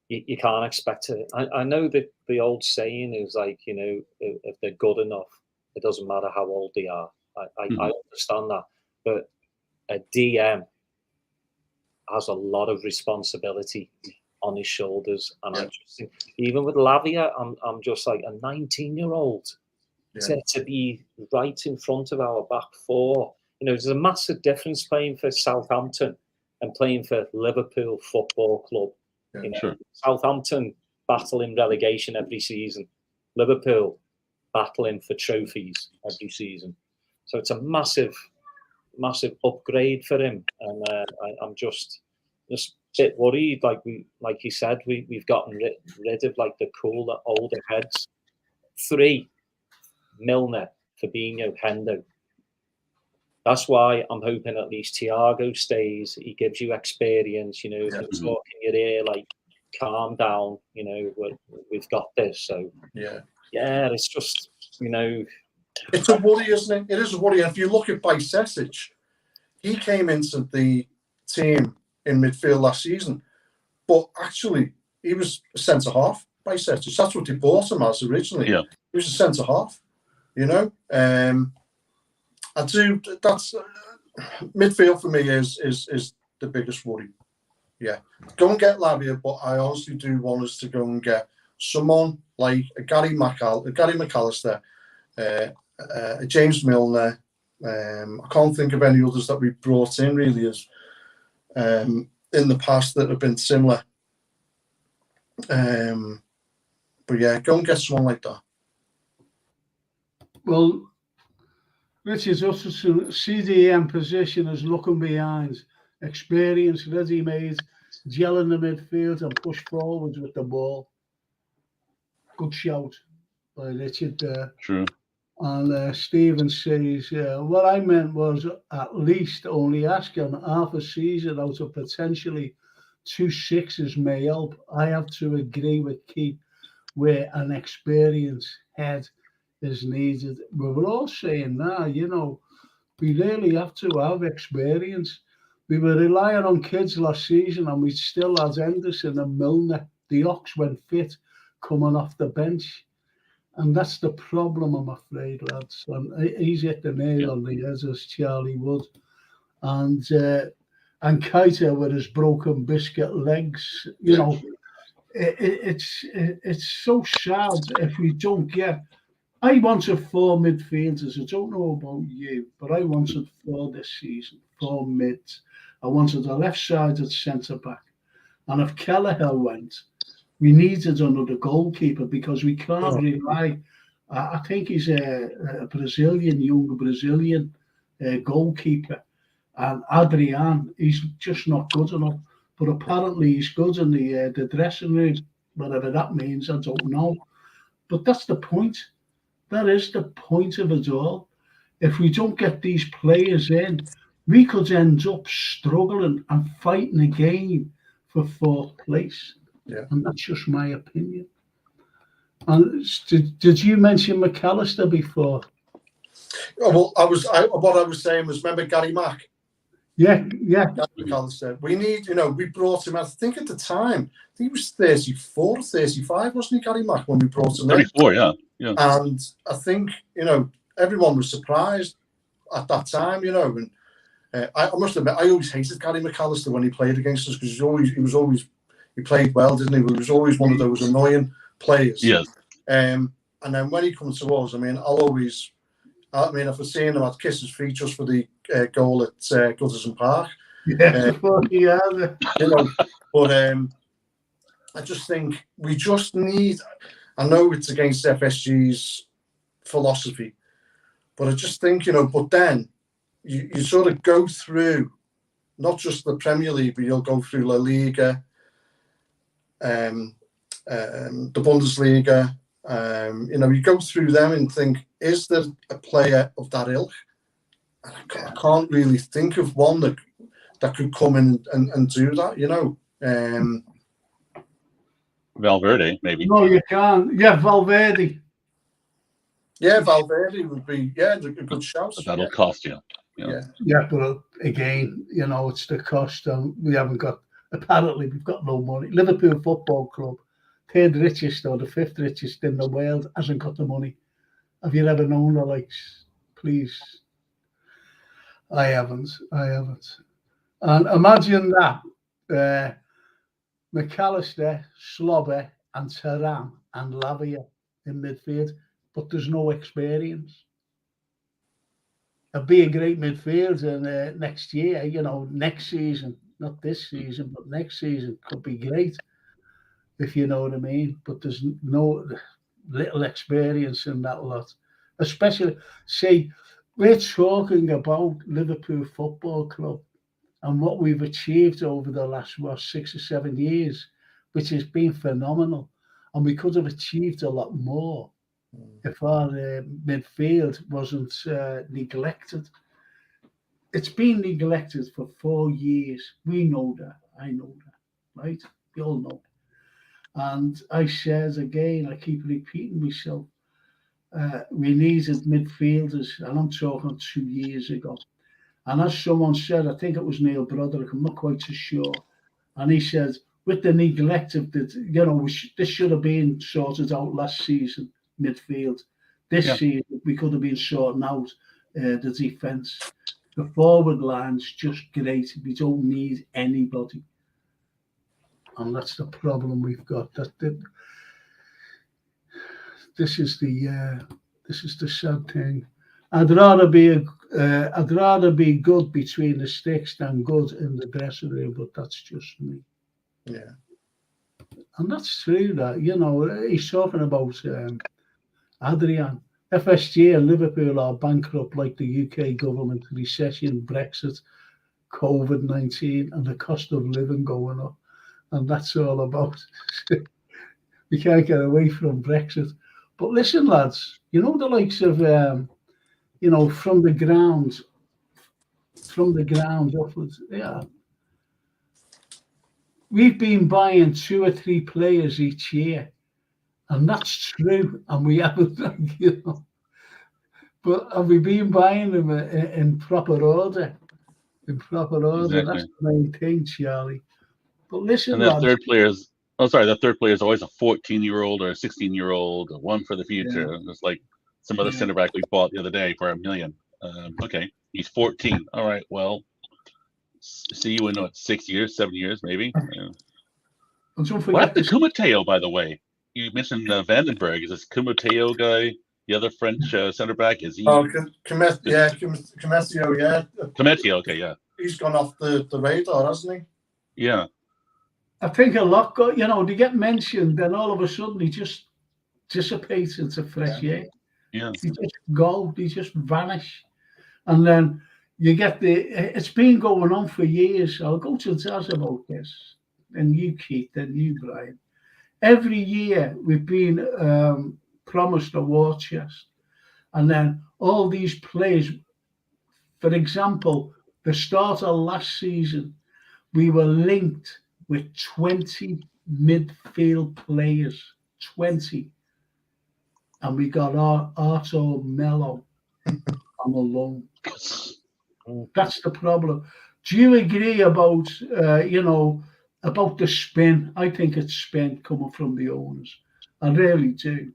You can't expect to. I know that the old saying is like, you know, if they're good enough, it doesn't matter how old they are. I understand that. But a DM has a lot of responsibility on his shoulders. And I just think, even with Lavia, I'm just like a 19-year-old to be right in front of our back four. You know, there's a massive difference playing for Southampton and playing for Liverpool Football Club. Yeah, you know, sure. Southampton battling relegation every season. Liverpool battling for trophies every season. So it's a massive upgrade for him, and I'm just a bit worried. Like you said, we've gotten rid of like the cooler, older heads. 3, Milner, Fabinho, Hendo. That's why I'm hoping at least Thiago stays. He gives you experience, you know, he can talk in your ear, like, calm down, you know, we've got this. So, yeah, it's just, you know. It's a worry, isn't it? It is a worry. And if you look at Bajcetic, he came into the team in midfield last season, but actually he was a centre-half, Bajcetic. That's what they bought him as originally. Yeah. He was a centre-half, you know. That's midfield for me is the biggest worry. Yeah, go and get Lavia, but I honestly do want us to go and get someone like Gary McAllister, James Milner. I can't think of any others that we brought in really as in the past that have been similar. But yeah, go and get someone like that. Well, Richard Hutchinson, CDM position is looking behind, experience, ready-made, gel in the midfield and push forwards with the ball. Good shout by Richard there. True. And Stephen says, what I meant was at least only asking half a season out of potentially 2 6s may help. I have to agree with Keith where an experienced head is needed. We were all saying that, you know, we really have to have experience. We were relying on kids last season and we still had Henderson and Milner. The Ox went fit coming off the bench. And that's the problem, I'm afraid, lads. And he's hit the nail on the head as Charlie would. And Keita with his broken biscuit legs, you know, it's so sad if we don't get. I wanted 4 midfielders. I don't know about you, but I wanted 4 this season, 4 mids. I wanted a left-sided centre-back. And if Kelleher went, we needed another goalkeeper because we can't rely. I think he's a young Brazilian goalkeeper. And Adrian, he's just not good enough. But apparently he's good in the dressing room, whatever that means, I don't know. But that's the point. That is the point of it all. If we don't get these players in, we could end up struggling and fighting again for 4th place. Yeah. And that's just my opinion. And did you mention McAllister before? Oh, well, what I was saying was, remember Gary Mack? Yeah. Gary McAllister. We need, you know, we brought him, I think at the time, he was 34, 35, wasn't he, Gary Mack, when we brought him 34, in? Yeah. And I think, you know, everyone was surprised at that time, you know. And I must admit, I always hated Gary McAllister when he played against us because he played well, didn't he? He was always one of those annoying players. Yes. And then when he comes to us, I mean, if I've seen him, I'd kiss his feet just for the goal at Goodison Park. Yeah, you know, but I just think we just need. I know it's against FSG's philosophy, but I just think, you know. But then you sort of go through not just the Premier League, but you'll go through La Liga, the Bundesliga. You know, you go through them and think, is there a player of that ilk? And I can't really think of one that could come in and do that, you know. Valverde, maybe. No, you can't. Yeah, Valverde. Yeah, Valverde would be a good shout. That'll cost you. Yeah, but again, it's the cost, and we haven't got. Apparently, we've got no money. Liverpool Football Club, third richest or the fifth richest in the world, hasn't got the money. Have you ever known the likes? Please, I haven't. And imagine that McAllister, Slobber, and Turan and Lavia in midfield, but there's no experience. It'll be a great midfield, and next year, next season, not this season, but next season could be great, if you know what I mean. But there's no little experience in that lot, especially, say, we're talking about Liverpool Football Club and what we've achieved over the last 6 or 7 years, which has been phenomenal, and we could have achieved a lot more if our midfield wasn't neglected. It's been neglected for 4 years. We know that. I know that, right? We all know. And I said again, I keep repeating myself, we needed midfielders, and I'm talking 2 years ago. And as someone said, I think it was Neil Broderick, I'm not quite so sure, and he said, with the neglect of this should have been sorted out last season, midfield. This season, we could have been sorting out the defence. The forward line's just great. We don't need anybody. And that's the problem we've got. This is the sad thing. I'd rather be good between the sticks than good in the dressing room, but that's just me. Yeah. And that's true that, he's talking about Adrian. FSG and Liverpool are bankrupt like the UK government, recession, Brexit, COVID-19, and the cost of living going up. And that's all about. We can't get away from Brexit. But listen, lads, the likes of, from the ground upwards, yeah. We've been buying 2 or 3 players each year, and that's true. And we haven't, but have we been buying them in proper order? Exactly. That's the main thing, Charlie. But listen, and that third player is always a 14-year-old or a 16-year-old, one for the future. Yeah. It's like some other center back we bought the other day for $1 million. Okay, he's 14. All right, well, see you in 6 years, 7 years, maybe. What happened to Kumateo, by the way? You mentioned Vandenberg. Is this Kumateo guy the other French center back? Is he? Oh, Cometio, yeah. Cometio, okay, yeah. He's gone off the radar, hasn't he? Yeah. I think a lot they get mentioned, then all of a sudden he just dissipates into fresh air. Yeah. They just vanish. And then you get it's been going on for years. I'll go to Taz about this, and you, Keith, and you, Brian. Every year we've been promised a war chest. And then all these players, for example, the start of last season, we were linked with 20 midfield players, 20. And we got Arto Melo on a loan. That's the problem. Do you agree about, about the spin? I think it's spin coming from the owners. I really do.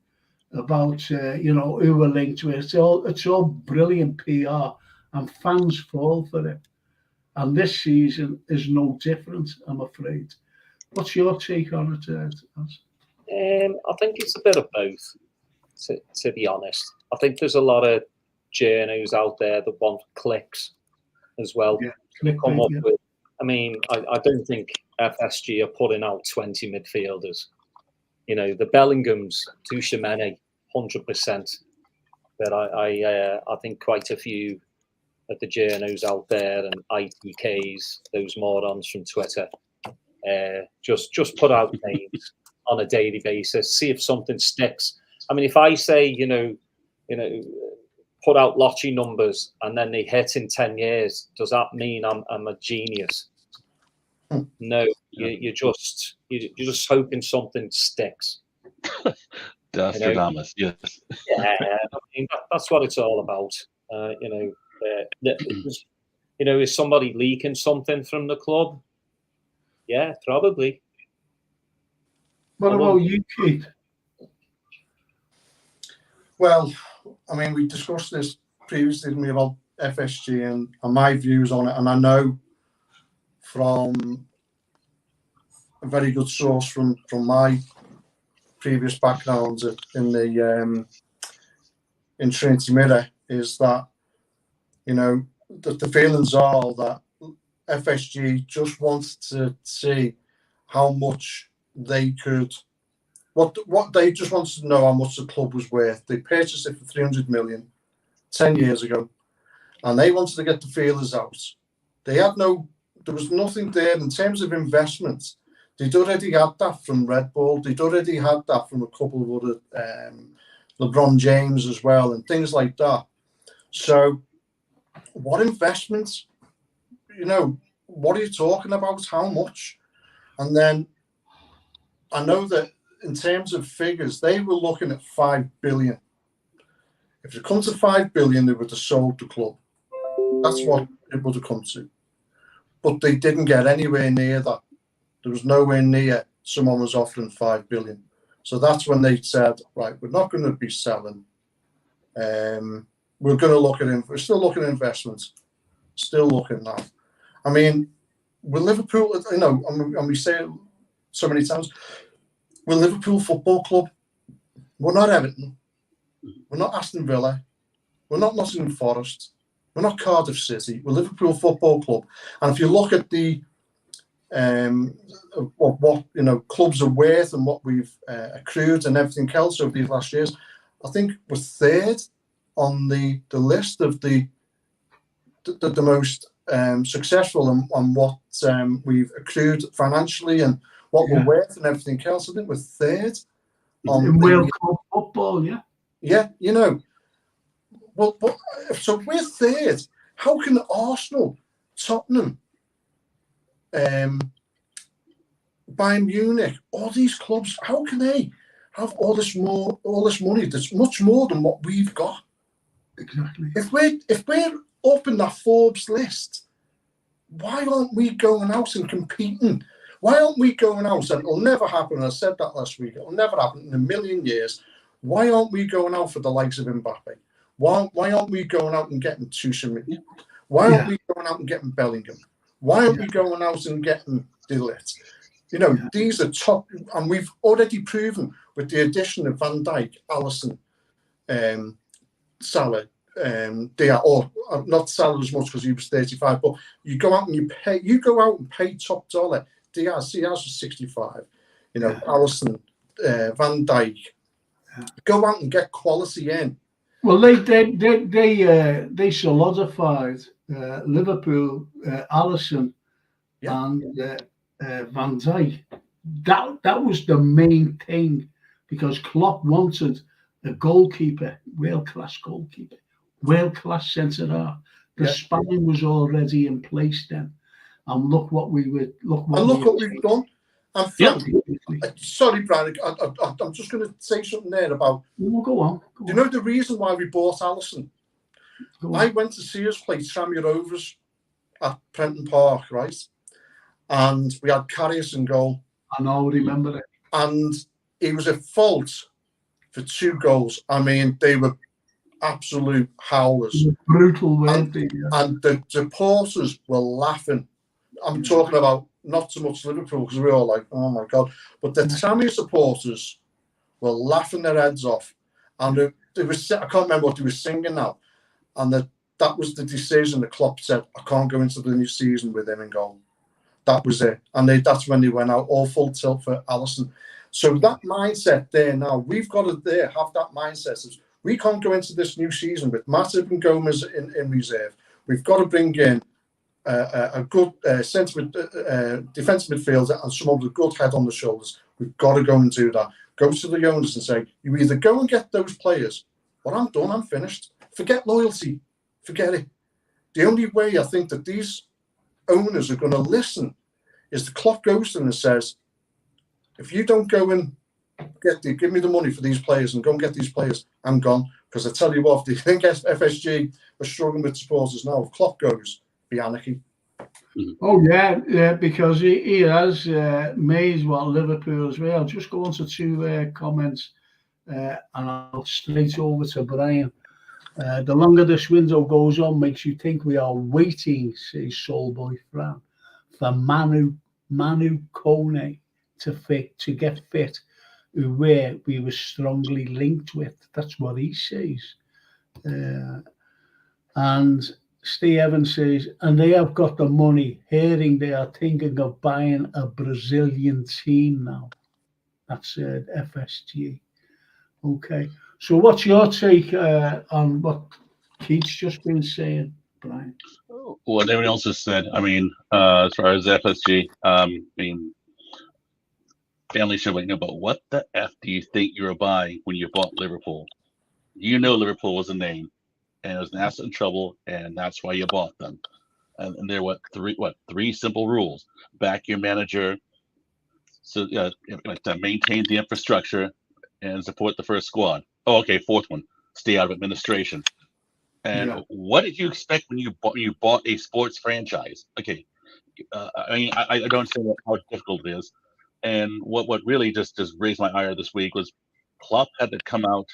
About, who we're linked to it. It's all brilliant PR, and fans fall for it. And this season is no different, I'm afraid. What's your take on it, Ed? I think it's a bit of both, to be honest. I think there's a lot of journos out there that want clicks as well. Yeah, come up with. I mean, I don't think FSG are putting out 20 midfielders. The Bellinghams, Tuchemene, 100%. But I think quite a few of the journos out there and ITKs, those morons from Twitter, just put out names on a daily basis, see if something sticks. I mean, if I say, put out lottery numbers and then they hit in 10 years, does that mean I'm a genius? No, you're just hoping something sticks. Nostradamus, yes. Yeah, I mean, that's what it's all about. Is somebody leaking something from the club? Yeah, probably. What about you, Keith? Well, I mean, we discussed this previously, didn't we, about FSG and my views on it, and I know from a very good source from my previous background in Trinity Mirror is that, that the feelings are that FSG just wanted to see how much they could, what they just wanted to know how much the club was worth. They purchased it for 300 million 10 years ago, and they wanted to get the feelers out. There was nothing there in terms of investment. They'd already had that from Red Bull. They'd already had that from a couple of other, LeBron James as well, and things like that. So what investments, what are you talking about? How much? And then I know that in terms of figures, they were looking at 5 billion. If it comes to 5 billion, they would have sold the club. That's what it would have come to. But they didn't get anywhere near that. There was nowhere near someone was offering 5 billion. So that's when they said, right, we're not going to be selling. We're going to look at we're still looking at investments. Still looking now. I mean, with Liverpool, and we say it so many times, we're Liverpool Football Club. We're not Everton. We're not Aston Villa. We're not Nottingham Forest. We're not Cardiff City. We're Liverpool Football Club. And if you look at the what clubs are worth and what we've accrued and everything else over these last years, I think we're third on the list of the most successful and what we've accrued financially and what we're worth and everything else. I think we're third on World Cup football. Yeah, well, but so we're third. How can Arsenal, Tottenham, Bayern Munich, all these clubs, how can they have all this money that's much more than what we've got? Exactly. If we're up in that Forbes list, why aren't we going out and competing? Why aren't we going out? And it'll never happen. I said that last week. It'll never happen in a million years. Why aren't we going out for the likes of Mbappe? Why aren't we going out and getting Tuchel? Why aren't we going out and getting Bellingham? Why aren't we going out and getting De Ligt? These are top, and we've already proven with the addition of Van Dijk, Alisson, Salah, Diaz, or not Salah as much because he was 35, but you go out and pay top dollar. Diaz was 65. Alisson, Van Dijk. Go out and get quality in. Well, they solidified Liverpool, Alisson, and Van Dijk. That was the main thing, because Klopp wanted a goalkeeper, world-class goalkeeper, world-class centre-half. The spine was already in place then, and look what we've done. And Frank, sorry, Brian, I'm just going to say something there about. Go on. Do you know the reason why we bought Alisson? I went to see us play Tranmere Rovers at Prenton Park, right? And we had Karius in goal. I know, remember it. And he was at fault for 2 goals. I mean, they were absolute howlers. Brutal, weren't they? And the supporters were laughing. I'm talking about not so much Liverpool, because we were all like, oh my God. But the Tranmere supporters were laughing their heads off. And I can't remember what they were singing now. And that was the decision. The Klopp said, I can't go into the new season with him in goal. That was it. And that's when they went out all full tilt for Alisson. So that mindset there now, we've got to have that mindset. We can't go into this new season with Matip and Gomez in reserve. We've got to bring in a good defensive midfielder and someone with a good head on the shoulders. We've got to go and do that. Go to the owners and say, you either go and get those players, or I'm done, I'm finished. Forget loyalty. Forget it. The only way I think that these owners are going to listen is the Klopp goes to them and says, if you don't go and give me the money for these players and go and get these players, I'm gone. Because I tell you what, if they think FSG are struggling with supporters now, if Klopp goes, be anarchy. Oh yeah, because he has made what Liverpool as well. Just go on to two comments, and I'll straight over to Brian. The longer this window goes on, makes you think we are waiting, says Soulboy Fran, for Manu Kone to get fit, who we were strongly linked with. That's what he says. And Steve Evans says, and they have got the money, hearing they are thinking of buying a Brazilian team now. That's FSG. Okay. So what's your take on what Keith's just been saying, Brian? What everyone else has said. I mean, as far as FSG, I mean, family should know, but what the F do you think you were buying when you bought Liverpool? You know Liverpool was a name, and it was an asset in trouble, and that's why you bought them. And there were three simple rules: back your manager, so to maintain the infrastructure, and support the first squad. Oh, okay, fourth one: stay out of administration. And what did you expect when you bought a sports franchise? Okay, I mean, I don't understand how difficult it is. And what really just raised my ire this week was Klopp had to come out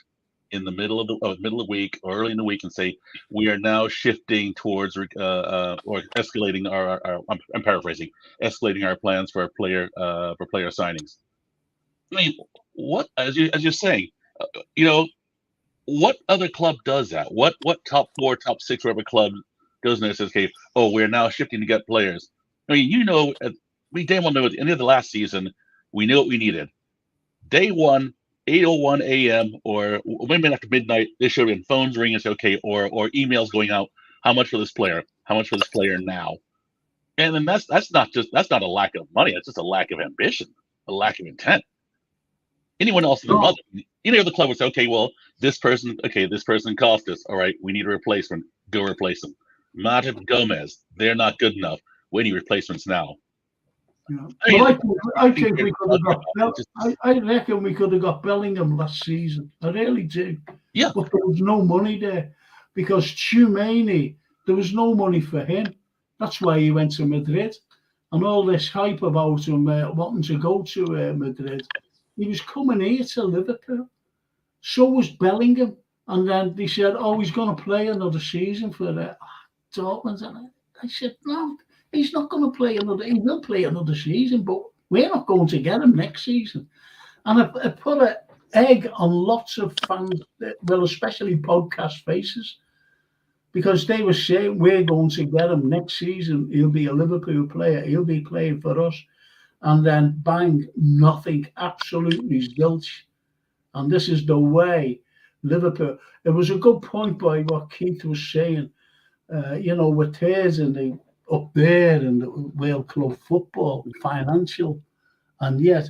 in the middle of the week or early in the week and say we are now shifting towards or escalating our I'm paraphrasing, escalating our plans for player signings. I mean, what as you're saying, what other club does that? What top 4, top 6, whatever club goes in there and says, okay, we're now shifting to get players. I mean, we damn well know at the end of the last season, we knew what we needed. Day one, 8:01 a.m. or maybe after midnight, there should have been phones ringing and say, okay, or emails going out. How much for this player? How much for this player now? And then that's not a lack of money. That's just a lack of ambition, a lack of intent. Anyone else in their mother, any other club would say, okay, well, this person cost us. All right, we need a replacement. Go replace them. Matip and Gomez, they're not good enough. We need replacements now. Yeah. I think we could have got. I reckon we could have got Bellingham last season. I really do. Yeah. But there was no money there because Tchouameni, there was no money for him. That's why he went to Madrid, and all this hype about him wanting to go to Madrid. He was coming here to Liverpool. So was Bellingham, and then they said, he's going to play another season for Dortmund. And I said, no. He's not going to play another. He will play another season, but we're not going to get him next season. And I put an egg on lots of fans, well, especially podcast faces, because they were saying we're going to get him next season. He'll be a Liverpool player. He'll be playing for us. And then bang, nothing, absolutely zilch. And this is the way Liverpool. It was a good point by what Keith was saying. With tears in the up there in the World Club football, financial, and yet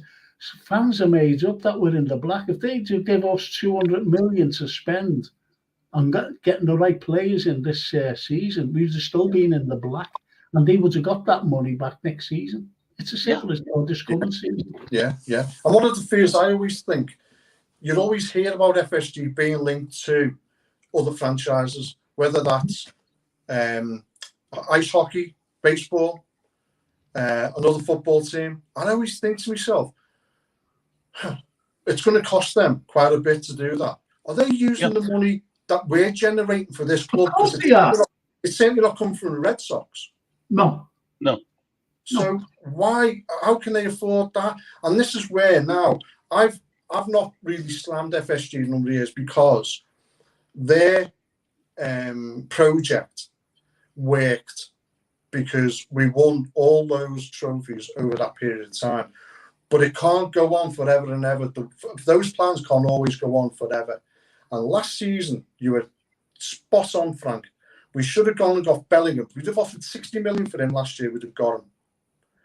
fans are made up that we're in the black. If they do give us 200 million to spend on getting the right players in this season, we'd have still been in the black, and they would have got that money back next season. It's as simple as this coming season. Yeah. And one of the fears I always think, you'd always hear about FSG being linked to other franchises, whether that's ice hockey, baseball, another football team. And I always think to myself, it's going to cost them quite a bit to do that. Are they using the money that we're generating for this club? It's certainly not coming from the Red Sox. No. So why? How can they afford that? And this is where now I've not really slammed FSG in a number of years because their project worked because we won all those trophies over that period of time. But it can't go on forever and ever. Those plans can't always go on forever. And last season, you were spot on, Frank. We should have gone and got Bellingham. We'd have offered 60 million for him last year. We'd have got him.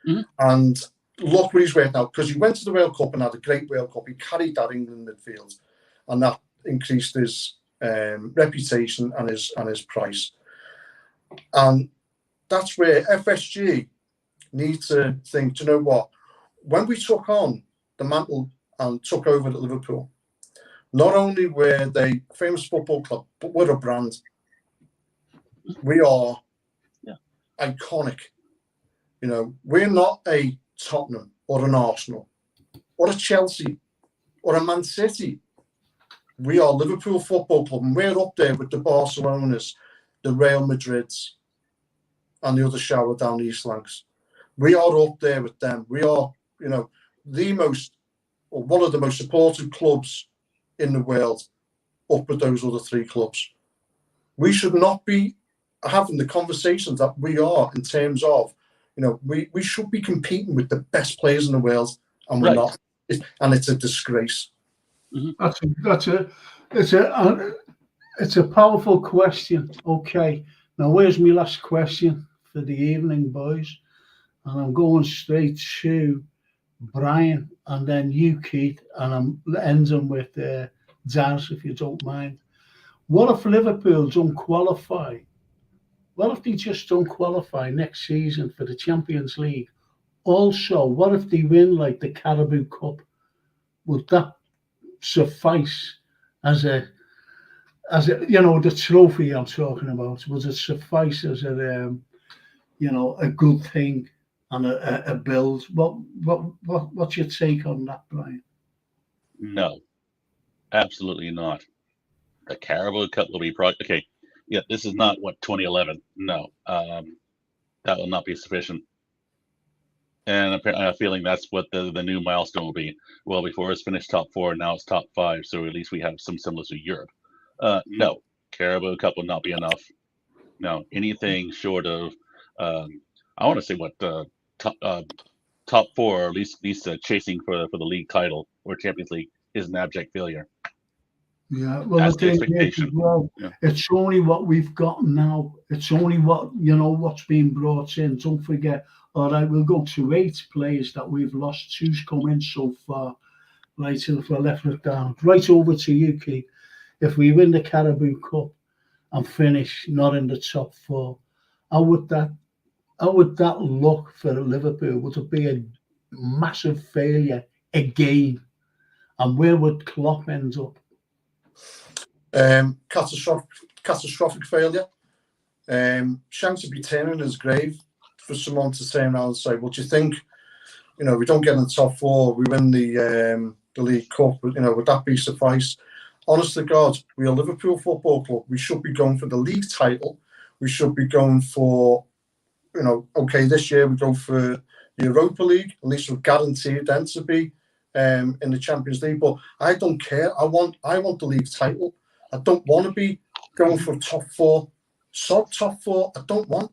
Mm-hmm. And look where he's worth now, because he went to the World Cup and had a great World Cup. He carried that England midfield, and that increased his reputation and his price. And that's where FSG need to think, do you know what? When we took on the mantle and took over at Liverpool, not only were they famous football club, but we're a brand. We are iconic. You know, we're not a Tottenham or an Arsenal or a Chelsea or a Man City. We are Liverpool Football Club, and we're up there with the Barcelonas, the Real Madrids, and the other shower down the East Lancs. We are up there with them. We are, you know, one of the most supported clubs in the world, up with those other three clubs. We should not be having the conversations that we are in terms of, you know, we should be competing with the best players in the world, and we're not. And it's a disgrace. Mm-hmm. It's a powerful question. Okay, now where's my last question for the evening, boys? And I'm going straight to Brian, and then you, Keith, and I'm ending with Daz, if you don't mind. What if Liverpool don't qualify? What if they just don't qualify next season for the Champions League? Also, what if they win like the Carabao Cup? Would that suffice as a you know, the trophy I'm talking about? Would it suffice as a you know, a good thing and a build? What's your take on that, Brian? No, absolutely not. The Carabao Cup will be okay. Yeah, this is not 2011. No, that will not be sufficient. And I have a feeling that's what the new milestone will be. Well, before it's finished top 4, now it's top 5. So at least we have some semblance of Europe. No, Carabao Cup will not be enough. No, anything short of, I want to say top 4, or at least chasing for the league title or Champions League is an abject failure. Yeah, well, that's the expectation. It's only what we've got now. It's only what, you know, what's being brought in. Don't forget, all right, we'll go to 8 players that we've lost. 2's come in so far. Right, so if I left it down. Right over to you, Keith. If we win the Carabao Cup and finish not in the top 4, how would that look for Liverpool? Would it be a massive failure again? And where would Klopp end up? Catastrophic failure. Shanks would be turning his grave for someone to turn around and say, "What do you think? You know, we don't get in the top 4, we win the League Cup. You know, would that be suffice?" Honest to God, we are Liverpool Football Club. We should be going for the league title. We should be going for, you know, okay, this year we go for the Europa League. At least we're guaranteed then to be in the Champions League. But I don't care. I want the league title. I don't want to be going for top 4. Top 4. I don't want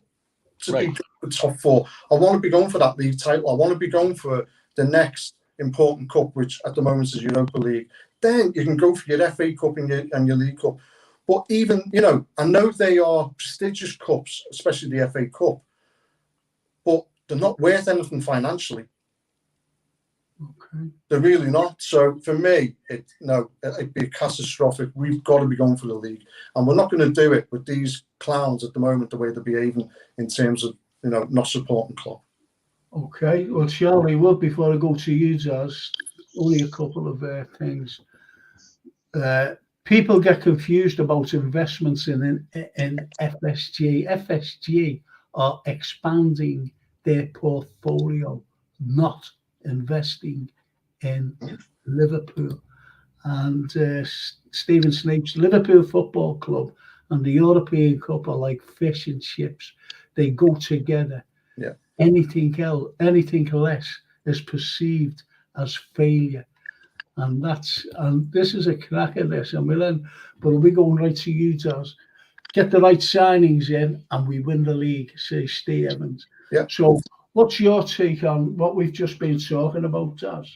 to be for top 4. I want to be going for that league title. I want to be going for the next important cup, which at the moment is Europa League. Then you can go for your FA Cup and your League Cup. But even, you know, I know they are prestigious cups, especially the FA Cup, but they're not worth anything financially. Okay. They're really not. So for me, it'd be catastrophic. We've got to be going for the league, and we're not going to do it with these clowns at the moment, the way they're behaving in terms of, you know, not supporting club. Okay. Well, shall we? Well, before I go to you, Jazz, only a couple of things. People get confused about investments in FSG. FSG are expanding their portfolio, not investing in Liverpool. And Stephen Snape's Liverpool Football Club and the European Cup are like fish and chips. They go together. Yeah. Anything less is perceived as failure. And this is a crack at this, and we'll be going right to you, Jazz. Get the right signings in, and we win the league, say Steve Evans. Yeah. So, what's your take on what we've just been talking about, Jazz?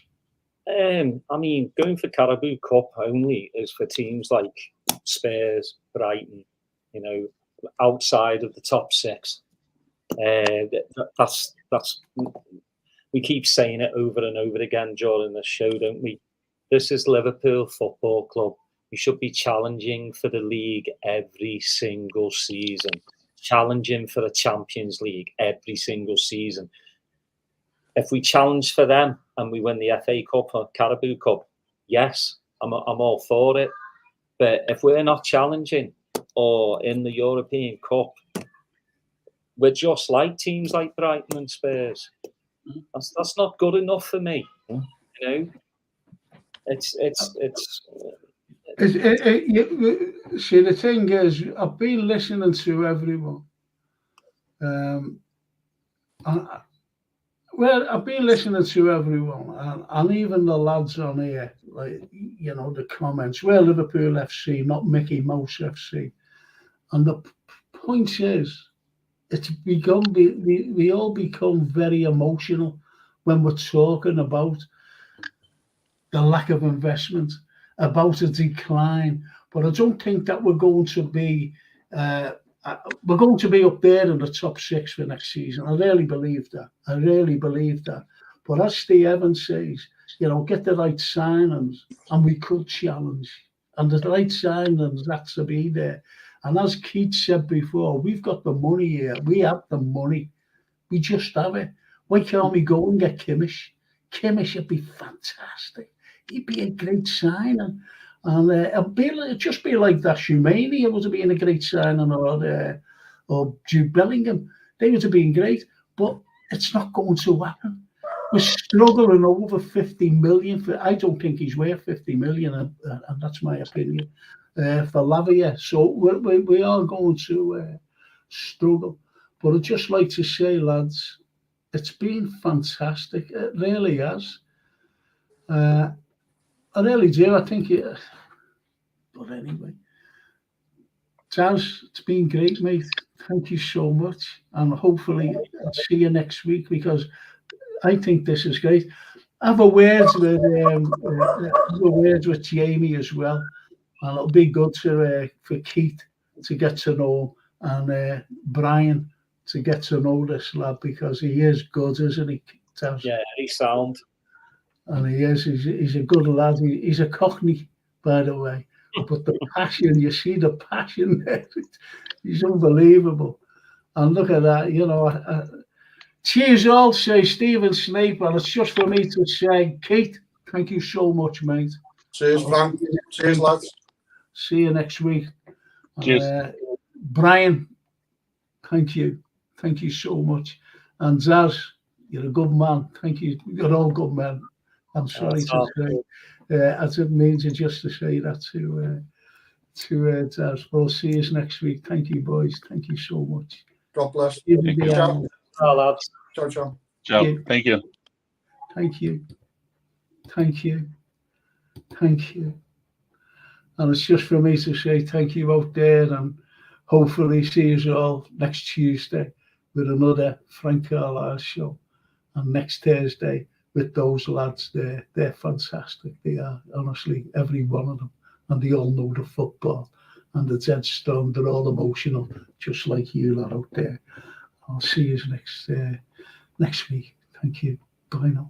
I mean, going for Carabao Cup only is for teams like Spurs, Brighton, you know, outside of the top 6. That's we keep saying it over and over again during the show, don't we? This is Liverpool Football Club. We should be challenging for the league every single season, challenging for the Champions League every single season. If we challenge for them and we win the FA Cup or Carabao Cup, yes, I'm all for it. But if we're not challenging or in the European Cup, we're just like teams like Brighton and Spurs. That's not good enough for me. You know, see, the thing is, I've been listening to everyone. Well, I've been listening to everyone, and even the lads on here, like, you know, the comments, well, Liverpool FC, not Mickey Mouse FC. And the point is, it's become, we all become very emotional when we're talking about the lack of investment, about a decline. But I don't think that we're going to be up there in the top 6 for next season. I really believe that. But as Steve Evans says, you know, get the right signings and we could challenge. And the right signings have to be there. And as Keith said before, we've got the money here. We have the money. We just have it. Why can't we go and get Kimmich? Kimmich would be fantastic. He'd be a great signing. And it'd just be like that Shumani. It would have been a great signing, or Jude Bellingham. They would have been great. But it's not going to happen. We're struggling over 50 million. I don't think he's worth 50 million, and that's my opinion, for Lavia. So we are going to struggle. But I'd just like to say, lads, it's been fantastic. It really has. I really do. I think it. But anyway, Taz, it's been great, mate. Thank you so much. And hopefully I'll see you next week, because I think this is great. I have a words with Jamie as well. And it'll be good for Keith to get to know, and Brian to get to know this lad, because he is good, isn't he, Taz? Yeah, he's sound. And he is. He's a good lad. He's a Cockney, by the way. But the passion, you see the passion there. He's unbelievable. And look at that, you know. Cheers all, say Stephen Snape. And it's just for me to say, Keith, thank you so much, mate. Cheers, Frank. Cheers, lads. See you next week. Cheers. Brian, thank you. Thank you so much. And Zaz, you're a good man. Thank you. You're all good men. I'm sorry to say. I didn't mean to just to say that to Zaz. We'll see you next week. Thank you, boys. Thank you so much. God bless. Thank you. Ciao. Ciao, lads. Ciao, ciao. Ciao. Thank you. Thank you. Thank you. Thank you. And it's just for me to say thank you out there, and hopefully see you all next Tuesday with another Frank Carlyle show. And next Thursday with those lads there. They're fantastic. They are, honestly, every one of them. And they all know the football. And the dead stone, they're all emotional, just like you lot out there. I'll see you next week. Thank you. Bye now.